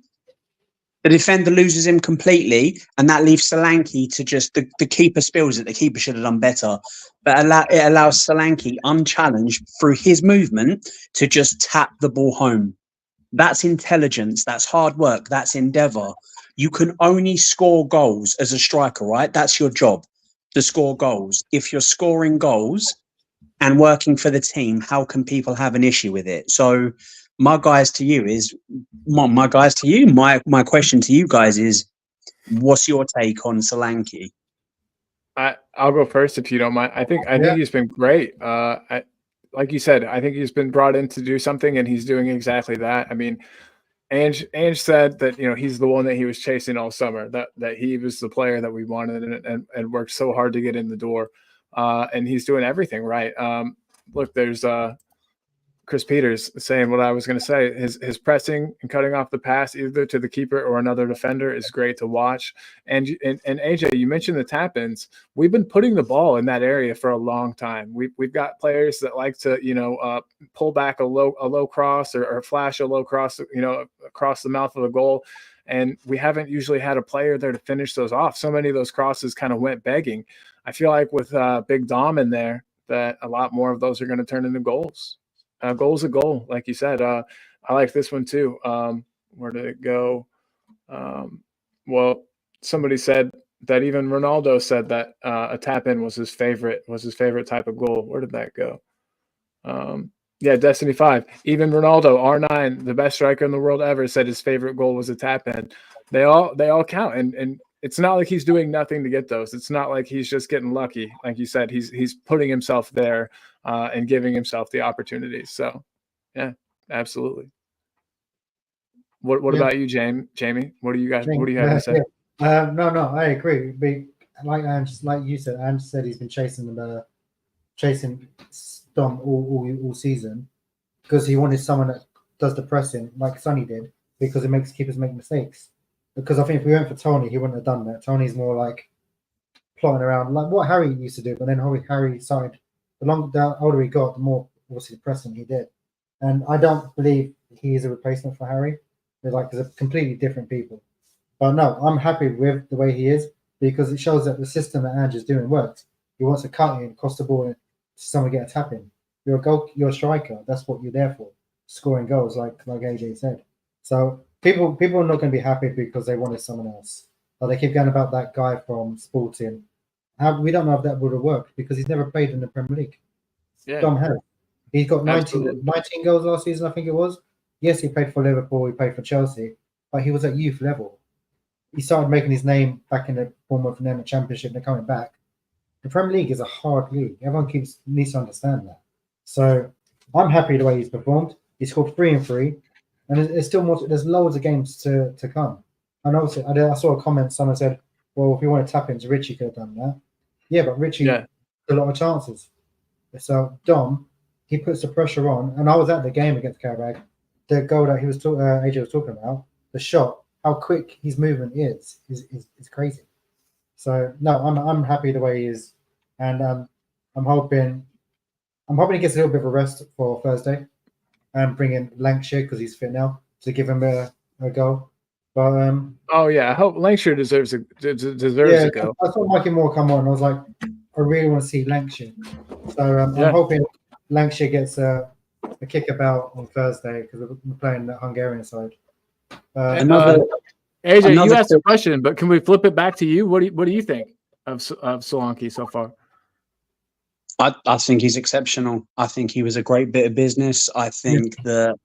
The defender loses him completely, and that leaves Solanke to just the keeper spills it. The keeper should have done better, but it allows Solanke unchallenged through his movement to just tap the ball home. That's intelligence. That's hard work. That's endeavor. You can only score goals as a striker, right? That's your job, to score goals. If you're scoring goals and working for the team, how can people have an issue with it? So my question to you guys is, what's your take on Solanke? I'll go first if you don't mind. I think he's been great. Like you said, I think he's been brought in to do something, and he's doing exactly that. I mean, Ange said that he's the one that he was chasing all summer. That he was the player that we wanted, and worked so hard to get in the door. And he's doing everything right. Look, there's Chris Peters saying what I was going to say. His pressing and cutting off the pass either to the keeper or another defender is great to watch. And AJ, you mentioned the tap-ins. We've been putting the ball in that area for a long time. We've got players that like to pull back a low cross or flash a low cross across the mouth of the goal, and we haven't usually had a player there to finish those off. So many of those crosses kind of went begging. I feel like with Big Dom in there, that a lot more of those are going to turn into goals. Goal's a goal, like you said. I like this one too. Where did it go? Well, somebody said that even Ronaldo said that a tap-in was his favorite type of goal. Where did that go? Destiny 5. Even Ronaldo, R9, the best striker in the world ever, said his favorite goal was a tap-in. They all count, and it's not like he's doing nothing to get those. It's not like he's just getting lucky. Like you said, he's putting himself there and giving himself the opportunities. So, yeah, absolutely. What about you, Jamie? What do you guys? What do you have to say? No, I agree. Like you said, Ange said he's been chasing Dom all season because he wanted someone that does the pressing like Sonny did, because it makes keepers make mistakes. Because I think if we went for Tony, he wouldn't have done that. Tony's more like plotting around, like what Harry used to do. But then Harry started, the older he got, the more obviously the pressing he did. And I don't believe he is a replacement for Harry. They're completely different people. But no, I'm happy with the way he is because it shows that the system that Ange is doing works. He wants to cut in, cross the ball, and someone get a tap in. You're a striker. That's what you're there for, scoring goals, like AJ said. So people are not going to be happy because they wanted someone else. But they keep going about that guy from Sporting. We don't know if that would have worked because he's never played in the Premier League. Yeah. Dom has. He's got 19 goals last season, I think it was. Yes, he played for Liverpool, he played for Chelsea, but he was at youth level. He started making his name back in the Bournemouth and then the Championship, and they're coming back. The Premier League is a hard league. Everyone needs to understand that. So I'm happy the way he's performed. He scored 3 and 3, and there's still more. There's loads of games to come. And also, I saw a comment. Someone said, "Well, if you want to tap into Richie, could have done that." Yeah, but Richie had a lot of chances. So Dom, he puts the pressure on. And I was at the game against Karabakh. The goal that AJ was talking about, the shot, how quick his movement is crazy. So no, I'm happy the way he is, and I'm hoping he gets a little bit of a rest for Thursday, and bring in Lancashire because he's fit now to give him a goal. But I hope Lancashire deserves a go. I saw Mikey Moore come on. I was like, I really want to see Lancashire. So I'm hoping Lancashire gets a kick about on Thursday because we're playing the Hungarian side. AJ, you asked a question, but can we flip it back to you? What do you think of Solanke so far? I think he's exceptional. I think he was a great bit of business. I think that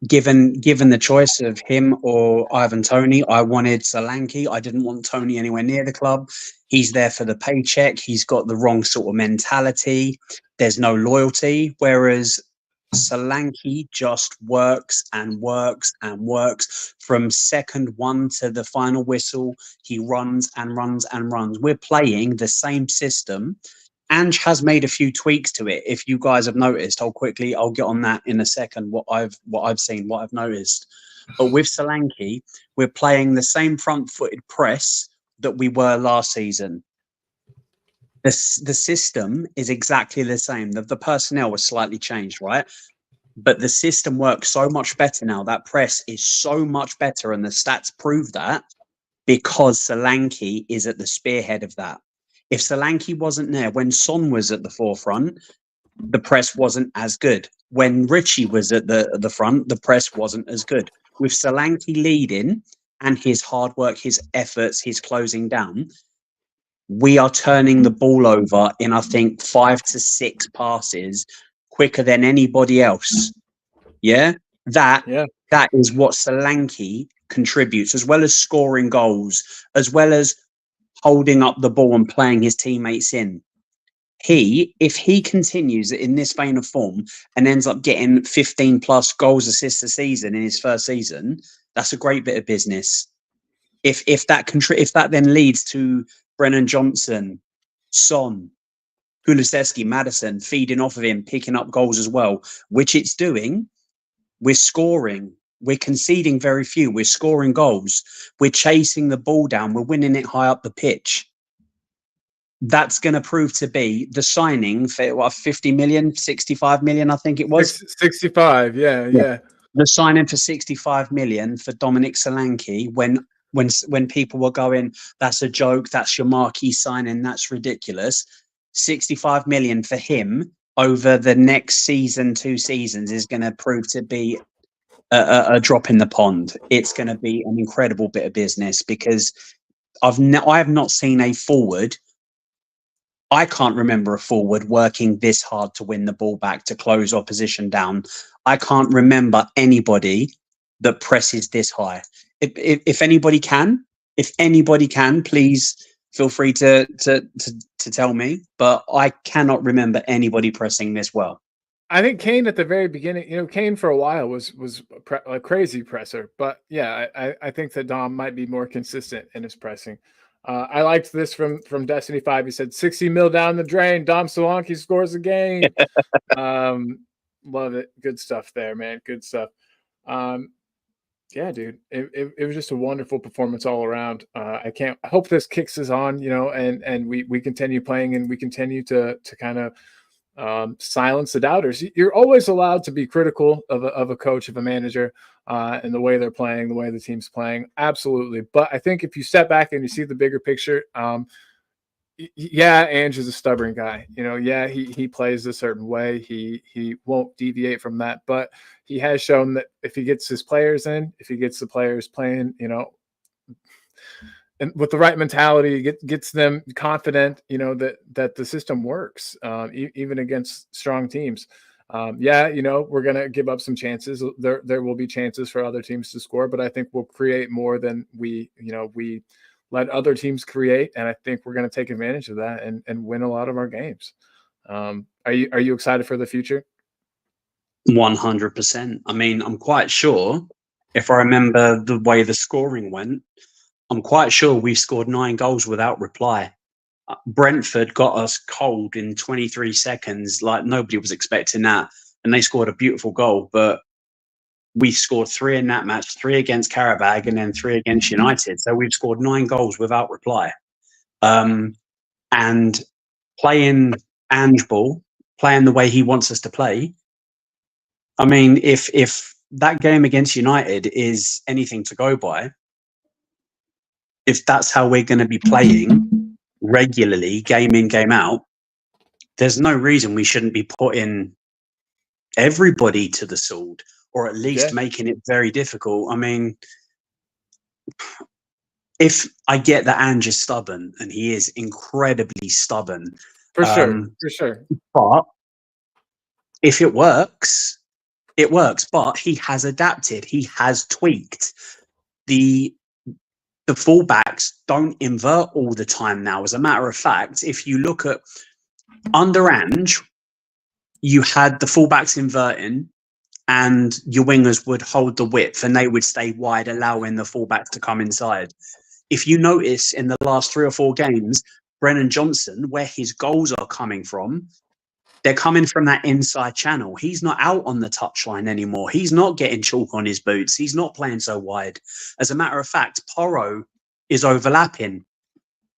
given the choice of him or Ivan Toney, I wanted Solanke. I didn't want Toney anywhere near the club. He's there for the paycheck. He's got the wrong sort of mentality. There's no loyalty. Whereas Solanke just works and works and works from second one to the final whistle. He runs and runs and runs. We're playing the same system. Ange has made a few tweaks to it. If you guys have noticed, I'll get on that in a second. What I've seen, what I've noticed. But with Solanke, we're playing the same front-footed press that we were last season. The system is exactly the same. The personnel was slightly changed, right? But the system works so much better now. That press is so much better, and the stats prove that because Solanke is at the spearhead of that. If Solanke wasn't there, when Son was at the forefront, the press wasn't as good. When Richie was at the front, the press wasn't as good. With Solanke leading and his hard work, his efforts, his closing down, we are turning the ball over in, I think, 5 to 6 passes quicker than anybody else. Yeah? That is what Solanke contributes, as well as scoring goals, as well as holding up the ball and playing his teammates in. If he continues in this vein of form and ends up getting 15 plus goals, assists a season in his first season, that's a great bit of business. If that then leads to Brennan Johnson, Son, Kulusevski, Maddison feeding off of him, picking up goals as well, which it's doing, we're scoring. We're conceding very few. We're scoring goals. We're chasing the ball down. We're winning it high up the pitch. That's going to prove to be the signing for 50 million, 65 million, I think it was. 65, yeah. The signing for 65 million for Dominic Solanke when people were going, that's a joke, that's your marquee signing, that's ridiculous. 65 million for him over the next season, 2 seasons is going to prove to be a drop in the pond. It's going to be an incredible bit of business because I have not seen a forward. I can't remember a forward working this hard to win the ball back, to close opposition down. I can't remember anybody that presses this high. If anybody can, please feel free to tell me. But I cannot remember anybody pressing this well. I think Kane at the very beginning, Kane for a while was a crazy presser, but I think that Dom might be more consistent in his pressing. I liked this from Destiny 5. He said 60 mil down the drain. Dom Solanke scores a game. Love it. Good stuff there, man. Good stuff. Dude, it was just a wonderful performance all around. I hope this kicks us on, and we continue playing and we continue to kind of silence the doubters. You're always allowed to be critical of a coach, of a manager, and the way they're playing, the way the team's playing. Absolutely. But I think if you step back and you see the bigger picture, yeah, Ange is a stubborn guy. Yeah, he plays a certain way. He won't deviate from that. But he has shown that if he gets his players in, if he gets the players playing, and with the right mentality, gets them confident, that the system works, even against strong teams. We're going to give up some chances. There will be chances for other teams to score, but I think we'll create more than we let other teams create. And I think we're going to take advantage of that and win a lot of our games. Are you excited for the future? 100%. I mean, I'm quite sure, if I remember the way the scoring went, I'm quite sure we scored 9 goals without reply. Brentford got us cold in 23 seconds, like nobody was expecting that. And they scored a beautiful goal, but we scored 3 in that match, 3 against Qarabag and then 3 against United. So we've scored 9 goals without reply. And playing Ange ball, playing the way he wants us to play. I mean, if that game against United is anything to go by, if that's how we're going to be playing regularly, game in, game out, there's no reason we shouldn't be putting everybody to the sword, or at least making it very difficult. I mean, if I get that Ange is stubborn, and he is incredibly stubborn. For sure. But if it works, it works. But he has adapted. He has tweaked. The fullbacks don't invert all the time now. As a matter of fact, if you look at under Ange, you had the fullbacks inverting and your wingers would hold the width and they would stay wide, allowing the fullbacks to come inside. If you notice in the last 3 or 4 games, Brennan Johnson, where his goals are coming from, they're coming from that inside channel. He's not out on the touchline anymore. He's not getting chalk on his boots. He's not playing so wide. As a matter of fact, Porro is overlapping.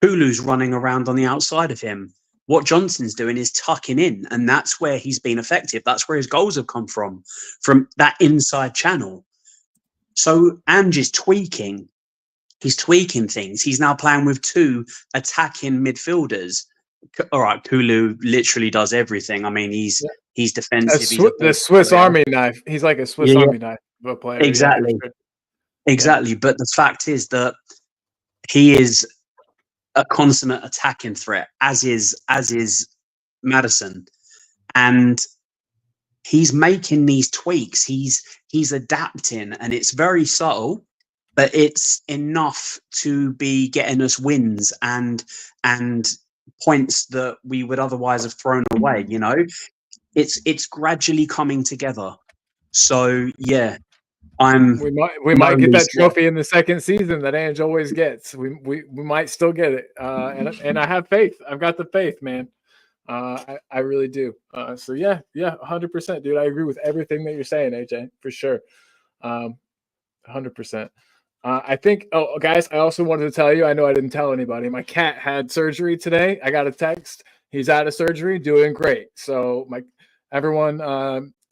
Hulu's running around on the outside of him. What Johnson's doing is tucking in, and that's where he's been effective. That's where his goals have come from that inside channel. So Ange is tweaking. He's tweaking things. He's now playing with 2 attacking midfielders. All right, Hulu literally does everything. I mean, he's defensive. The Swiss Army knife. He's like a Swiss Army knife of a player. Exactly. Yeah, Exactly. But the fact is that he is a consummate attacking threat, as is Maddison. And he's making these tweaks. He's adapting, and it's very subtle, but it's enough to be getting us wins and points that we would otherwise have thrown away. It's gradually coming together. So yeah, we might get that trophy in the second season that Ange always gets. We might still get it, and I have faith. I've got the faith, man. I really do. So yeah, 100%, dude. I agree with everything that you're saying, AJ, for sure. 100%. I think, guys, I also wanted to tell you, I know I didn't tell anybody, my cat had surgery today. I got a text. He's out of surgery, doing great. So everyone,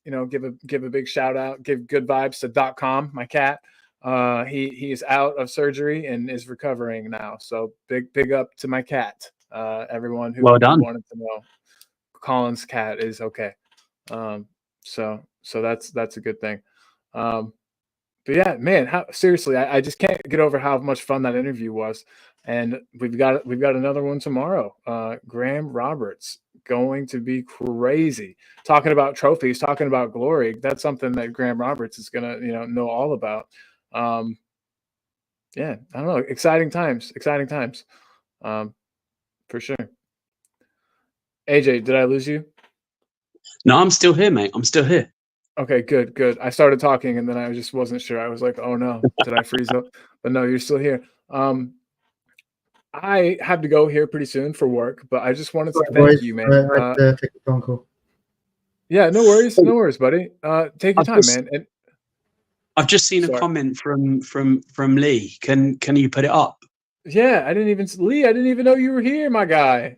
give a big shout out, give good vibes to .com, my cat. He is out of surgery and is recovering now. So big up to my cat. Everyone who wanted to know, Colin's cat is okay. So that's a good thing. But yeah, man, seriously, I just can't get over how much fun that interview was. And we've got another one tomorrow. Graham Roberts, going to be crazy. Talking about trophies, talking about glory. That's something that Graham Roberts is gonna, know all about. Yeah, I don't know. Exciting times. For sure. AJ, did I lose you? No, I'm still here, mate. I'm still here. Okay, good. I started talking and then I just wasn't sure. I was like, oh no, did I freeze up? But no, you're still here. I have to go here pretty soon for work, but I just wanted to thank you, man. Take a phone call. Yeah, no worries, buddy. Take your time, man. And I've just seen a comment from Lee. Can you put it up? Yeah, Lee, I didn't even know you were here, my guy.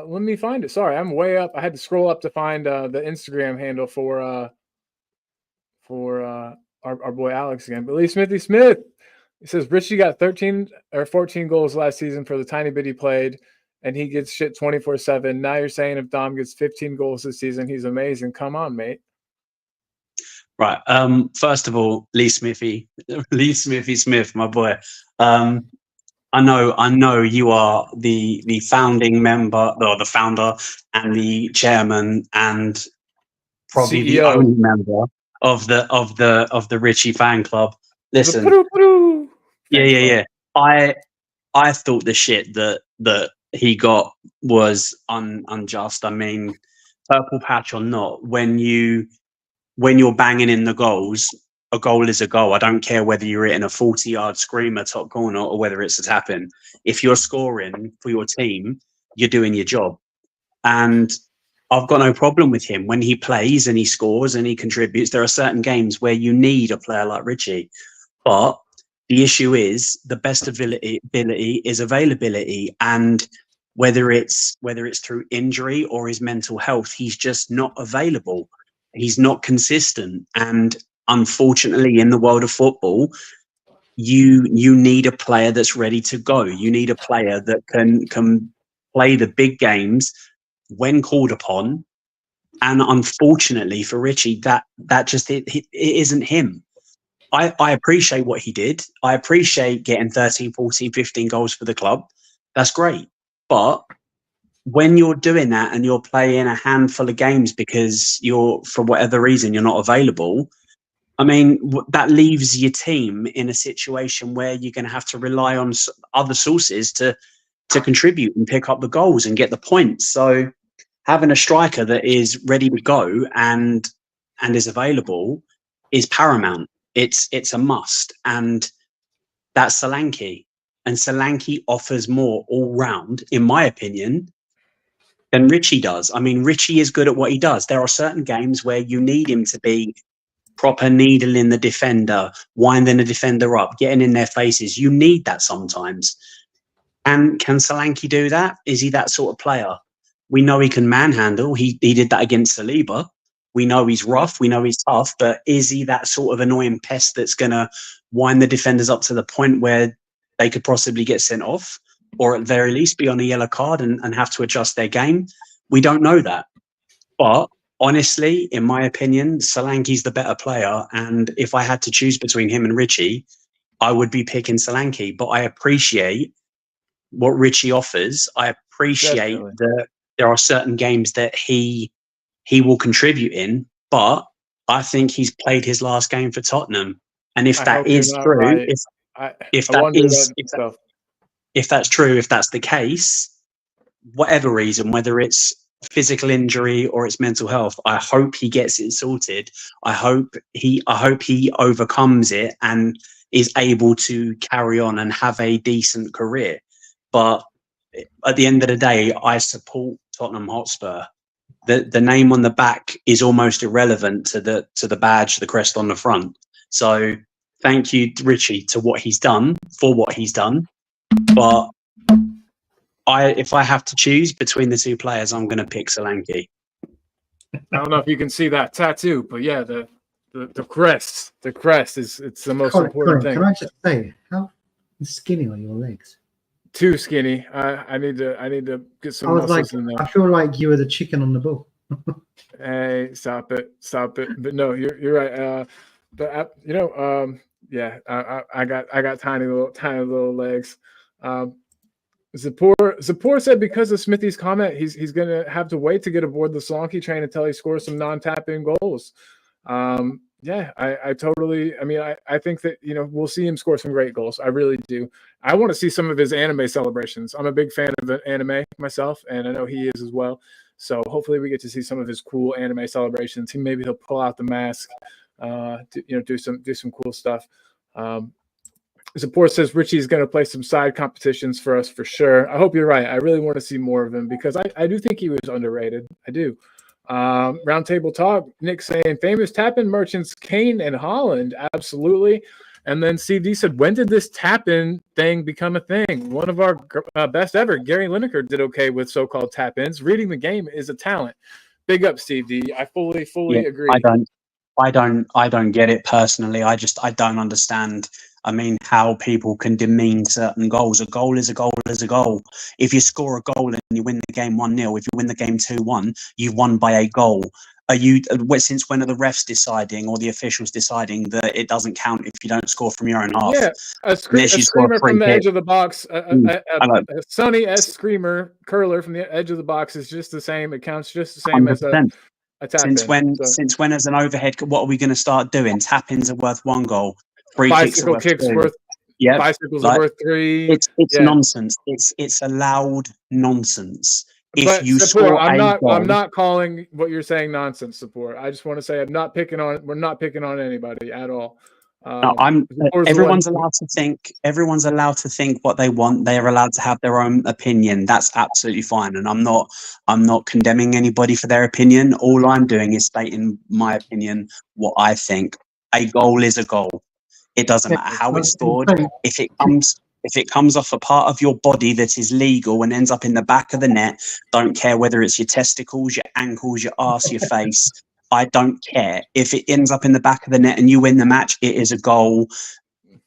Let me find it. Sorry, I'm way up. I had to scroll up to find the Instagram handle for our boy Alex again. But Lee Smithy Smith, he says Richie got 13 or 14 goals last season for the tiny bit he played, and he gets shit 24/7. Now you're saying if Dom gets 15 goals this season, he's amazing. Come on, mate. Right. First of all, Lee Smithy Smith, my boy. I know you are the founding member, or the founder and the chairman, and probably the CEO. only member of the Richie fan club. Listen, yeah. I thought the shit that he got was unjust. I mean, purple patch or not, when you're banging in the goals, a goal is a goal. I don't care whether you're hitting a 40-yard screamer top corner or whether it's a tap-in. If you're scoring for your team, you're doing your job. And I've got no problem with him. When he plays and he scores and he contributes, there are certain games where you need a player like Richie. But the issue is the best ability is availability. And whether it's through injury or his mental health, he's just not available. He's not consistent. And unfortunately, in the world of football, you need a player that's ready to go. You need a player that can play the big games when called upon. And unfortunately for Richie, that just it isn't him. I appreciate what he did. I appreciate getting 13, 14, 15 goals for the club. That's great. But when you're doing that and you're playing a handful of games because for whatever reason, you're not available, I mean, that leaves your team in a situation where you're going to have to rely on other sources to contribute and pick up the goals and get the points. So having a striker that is ready to go and is available is paramount. It's a must. And that's Solanke. And Solanke offers more all round, in my opinion, than Richie does. I mean, Richie is good at what he does. There are certain games where you need him to be proper needling the defender, winding the defender up, getting in their faces. You need that sometimes. And can Solanke do that? Is he that sort of player? We know he can manhandle. He did that against Saliba. We know he's rough. We know he's tough. But is he that sort of annoying pest that's going to wind the defenders up to the point where they could possibly get sent off, or at the very least be on a yellow card and have to adjust their game? We don't know that. But honestly, in my opinion, Solanke's the better player. And if I had to choose between him and Richie, I would be picking Solanke. But I appreciate what Richie offers. I appreciate that there are certain games that he will contribute in. But I think he's played his last game for Tottenham. And if that is true, right. if that's true, if that's the case, whatever reason, whether it's physical injury or it's mental health, I hope he gets it sorted. I hope he overcomes it and is able to carry on and have a decent career. But at the end of the day, I support Tottenham Hotspur. The name on the back is almost irrelevant to the badge, the crest on the front. So thank you, Richie, for what he's done. But if I have to choose between the two players, I'm going to pick Solanke. I don't know if you can see that tattoo, but yeah, the crest it's the most important thing. Can I just say, how skinny are your legs? Too skinny. I need to get some muscles in there. I feel like you were the chicken on the ball. Hey, stop it! But no, you're right. But yeah, I got tiny little legs. Zapor said because of Smithy's comment, he's gonna have to wait to get aboard the Solanke train until he scores some non-tap-in goals. Yeah, I totally. I mean, I think that we'll see him score some great goals. I really do. I want to see some of his anime celebrations. I'm a big fan of anime myself, and I know he is as well. So hopefully we get to see some of his cool anime celebrations. Maybe he'll pull out the mask, do some cool stuff. Support says Richie's going to play some side competitions for us for sure. I hope you're right. I really want to see more of him because I do think he was underrated. I do. Roundtable talk. Nick saying famous tap-in merchants Kane and Holland. Absolutely. And then Steve D said, when did this tap-in thing become a thing? One of our best ever, Gary Lineker, did okay with so-called tap-ins. Reading the game is a talent. Big up, Steve D. I fully agree. I don't get it personally. I don't understand. I mean, how people can demean certain goals. A goal is a goal is a goal. If you score a goal and you win the game 1-0, if you win the game 2-1, you've won by a goal. Since when are the refs deciding or the officials deciding that it doesn't count if you don't score from your own half? Yeah, a screamer from the edge of the box, a Sonny S screamer curler from the edge of the box is just the same. It counts just the same 100%. as a tap Since when as an overhead, what are we going to start doing? Tap-ins are worth 1 goal. Free bicycle kicks are worth 2. Bicycles are worth 3. It's nonsense. It's allowed nonsense. If you support, I'm not calling what you're saying nonsense, support. I just want to say we're not picking on anybody at all. Everyone's allowed to think. Everyone's allowed to think what they want. They are allowed to have their own opinion. That's absolutely fine. And I'm not condemning anybody for their opinion. All I'm doing is stating my opinion, what I think. A goal is a goal. It doesn't matter how it's scored. If it comes off a part of your body that is legal and ends up in the back of the net, don't care whether it's your testicles, your ankles, your arse, your face. I don't care. If it ends up in the back of the net and you win the match, it is a goal.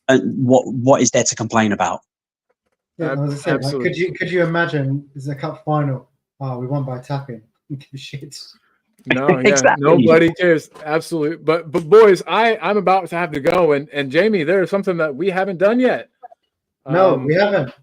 What is there to complain about? Yeah, absolutely. Could you imagine it's a cup final? Oh, we won by tapping. Shit. No, yeah, exactly. Nobody cares. Absolutely. But boys, I'm about to have to go. And Jamie, there's something that we haven't done yet. No, we haven't.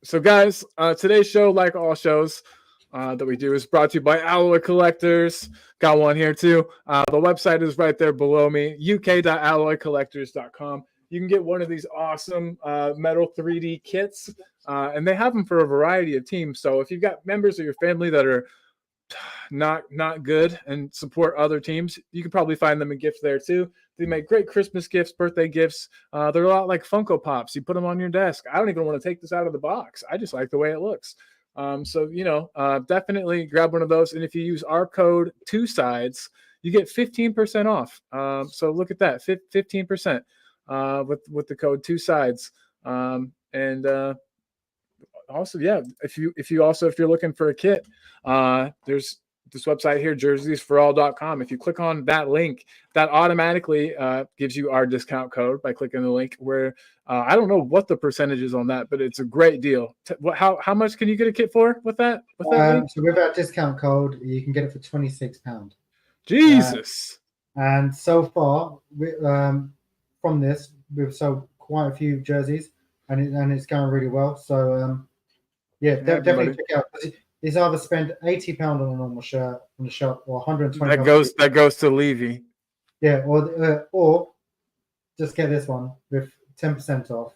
So guys, today's show, like all shows that we do, is brought to you by Alloy Collectors. Got one here too. The website is right there below me, uk.alloycollectors.com. You can get one of these awesome metal 3D kits, and they have them for a variety of teams. So if you've got members of your family that are not good and support other teams, you can probably find them a gift there too. They make great Christmas gifts, birthday gifts. They're a lot like Funko Pops. You put them on your desk. I don't even want to take this out of the box. I just like the way it looks. So definitely grab one of those. And if you use our code 2sides, you get 15% off. So look at that, 15% with the code 2sides. Also, yeah, if you're looking for a kit, there's this website here, jerseysforall.com. If you click on that link, that automatically gives you our discount code by clicking the link, where I don't know what the percentage is on that, but it's a great deal. How much can you get a kit for with that? So with our discount code, you can get it for £26. Jesus. And so far, from this, we've sold quite a few jerseys, and it's going really well. So definitely check out. It's either spend £80 on a normal shirt from the shop, or $120. That goes to Levy. Yeah, or just get this one with 10% off.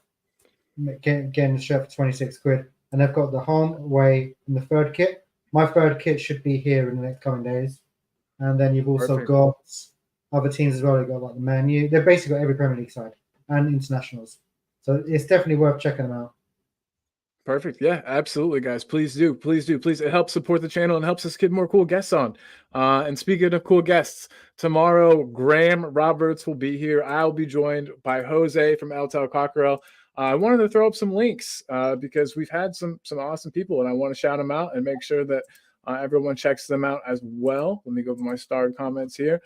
Getting the shirt for 26 quid, and they've got the home, away, and the third kit. My third kit should be here in the next coming days, and then you've also got other teams as well. They've got like the Man U. They've basically got every Premier League side and internationals, so it's definitely worth checking them out. Perfect. Yeah, absolutely, guys. Please do. It helps support the channel and helps us get more cool guests on. And speaking of cool guests, tomorrow, Graham Roberts will be here. I'll be joined by Jose from El Tel Cockerel. I wanted to throw up some links because we've had some awesome people, and I want to shout them out and make sure that everyone checks them out as well. Let me go to my starred comments here.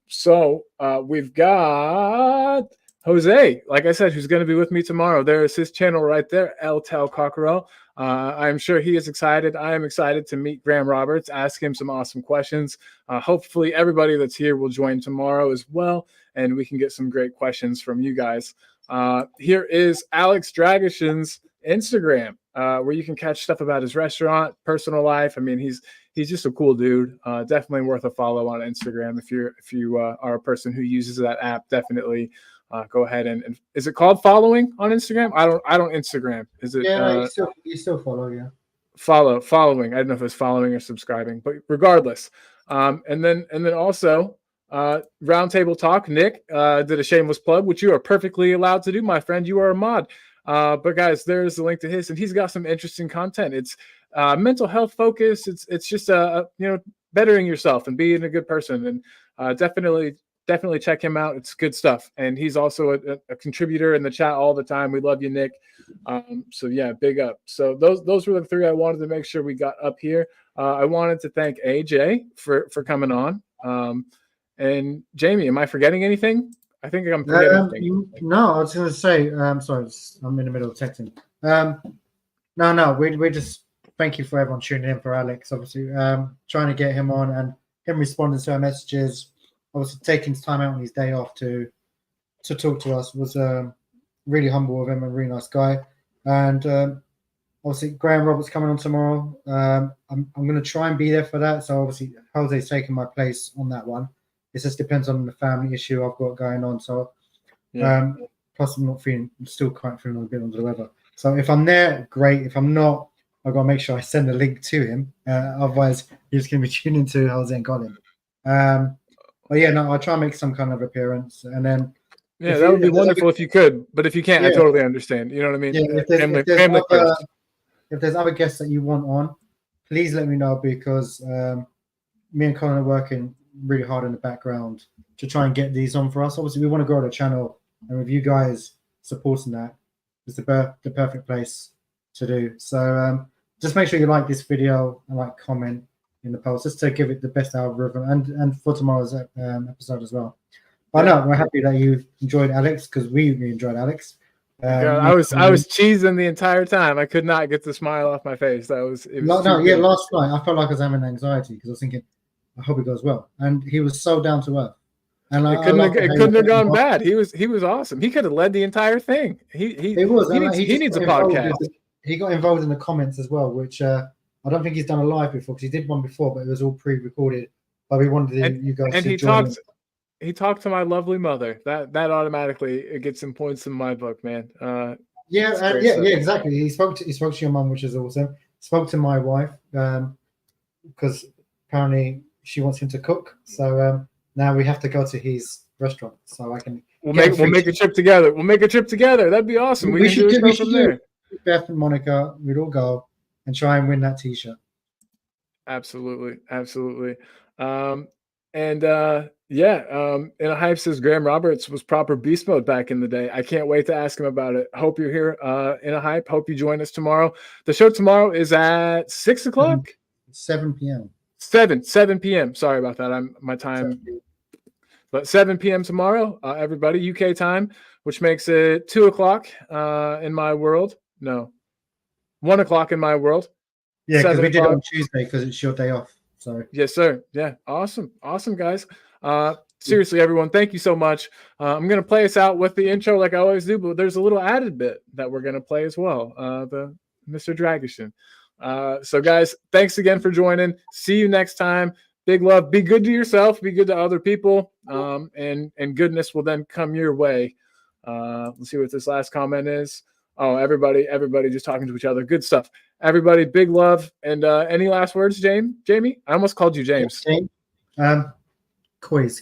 So we've got Jose, like I said, who's going to be with me tomorrow. There is his channel right there, El Tel Cockerel. I'm sure he is excited. I am excited to meet Graham Roberts, ask him some awesome questions. Hopefully everybody that's here will join tomorrow as well, and we can get some great questions from you guys. Here is Alex Dragusin's Instagram, where you can catch stuff about his restaurant, personal life. I mean, he's just a cool dude. Definitely worth a follow on Instagram. If you are a person who uses that app, definitely go ahead and is it called following on Instagram? I don't Instagram. Is it? Yeah, you still follow, yeah. Following. I don't know if it's following or subscribing, but regardless. And then also Roundtable Talk. Nick did a shameless plug, which you are perfectly allowed to do, my friend. You are a mod. But guys, there's the link to his, and he's got some interesting content. It's mental health focused. It's just bettering yourself and being a good person, and definitely definitely check him out. It's good stuff. And he's also a contributor in the chat all the time. We love you, Nick. So yeah, big up. So those were the three I wanted to make sure we got up here. I wanted to thank AJ for coming on. And Jamie, am I forgetting anything? I think I'm forgetting anything. No, I was going to say, sorry, I'm in the middle of texting. No, we just thank you for everyone tuning in for Alex, obviously, trying to get him on and him responding to our messages, obviously taking his time out on his day off to talk to us was really humble of him, a really nice guy. And obviously Graham Roberts coming on tomorrow. I'm going to try and be there for that. So obviously Jose's taking my place on that one. It just depends on the family issue I've got going on. So plus I'm still quite feeling a bit under the weather. So if I'm there, great. If I'm not, I've got to make sure I send a link to him. Otherwise, he's going to be tuning to Jose and Colin. But yeah, no, I'll try and make some kind of appearance. And then that would be wonderful if you could. But if you can't, I totally understand. You know what I mean? Yeah, if there's other guests that you want on, please let me know, because me and Colin are working really hard in the background to try and get these on for us. Obviously, we want to grow the channel, and with you guys supporting that, is the perfect place to do. So just make sure you like this video and comment in the post, just to give it the best algorithm, and for tomorrow's episode as well. But no, we're happy that you enjoyed Alex, because we enjoyed Alex. I was cheesing the entire time. I could not get the smile off my face. Last night I felt like I was having anxiety because I was thinking, I hope it goes well. And he was so down to earth. And it couldn't have gone bad. He was awesome. He could have led the entire thing. He needs a podcast. He got involved in the comments as well, which I don't think he's done a live before, because he did one before, but it was all pre-recorded. But we wanted you guys to join him. He talked to my lovely mother. That automatically it gets some points in my book, man. Exactly. He spoke to your mum, which is awesome. Spoke to my wife, because apparently she wants him to cook. So now we have to go to his restaurant, so I can. We'll make a trip together. That'd be awesome. We should do from there. Beth and Monica, we'd all go and try and win that T-shirt. Absolutely. In a hype says Graham Roberts was proper beast mode back in the day. I can't wait to ask him about it. Hope you're here in a hype. Hope you join us tomorrow. The show tomorrow is at 6 o'clock? 7 p.m. 7 p.m. Sorry about that. My time. But 7 p.m. tomorrow, everybody, UK time, which makes it 2 o'clock in my world. No, 1 o'clock in my world. Yeah, because we did it on Tuesday because it's your day off. So yes, sir. Yeah, awesome, guys. Seriously, everyone, thank you so much. I'm gonna play us out with the intro like I always do, but there's a little added bit that we're gonna play as well. The Mr. Dragushin. So, guys, thanks again for joining. See you next time. Big love. Be good to yourself. Be good to other people. And goodness will then come your way. Let's see what this last comment is. Oh, everybody just talking to each other. Good stuff. Everybody, big love. And any last words, Jamie? I almost called you James. Quiz.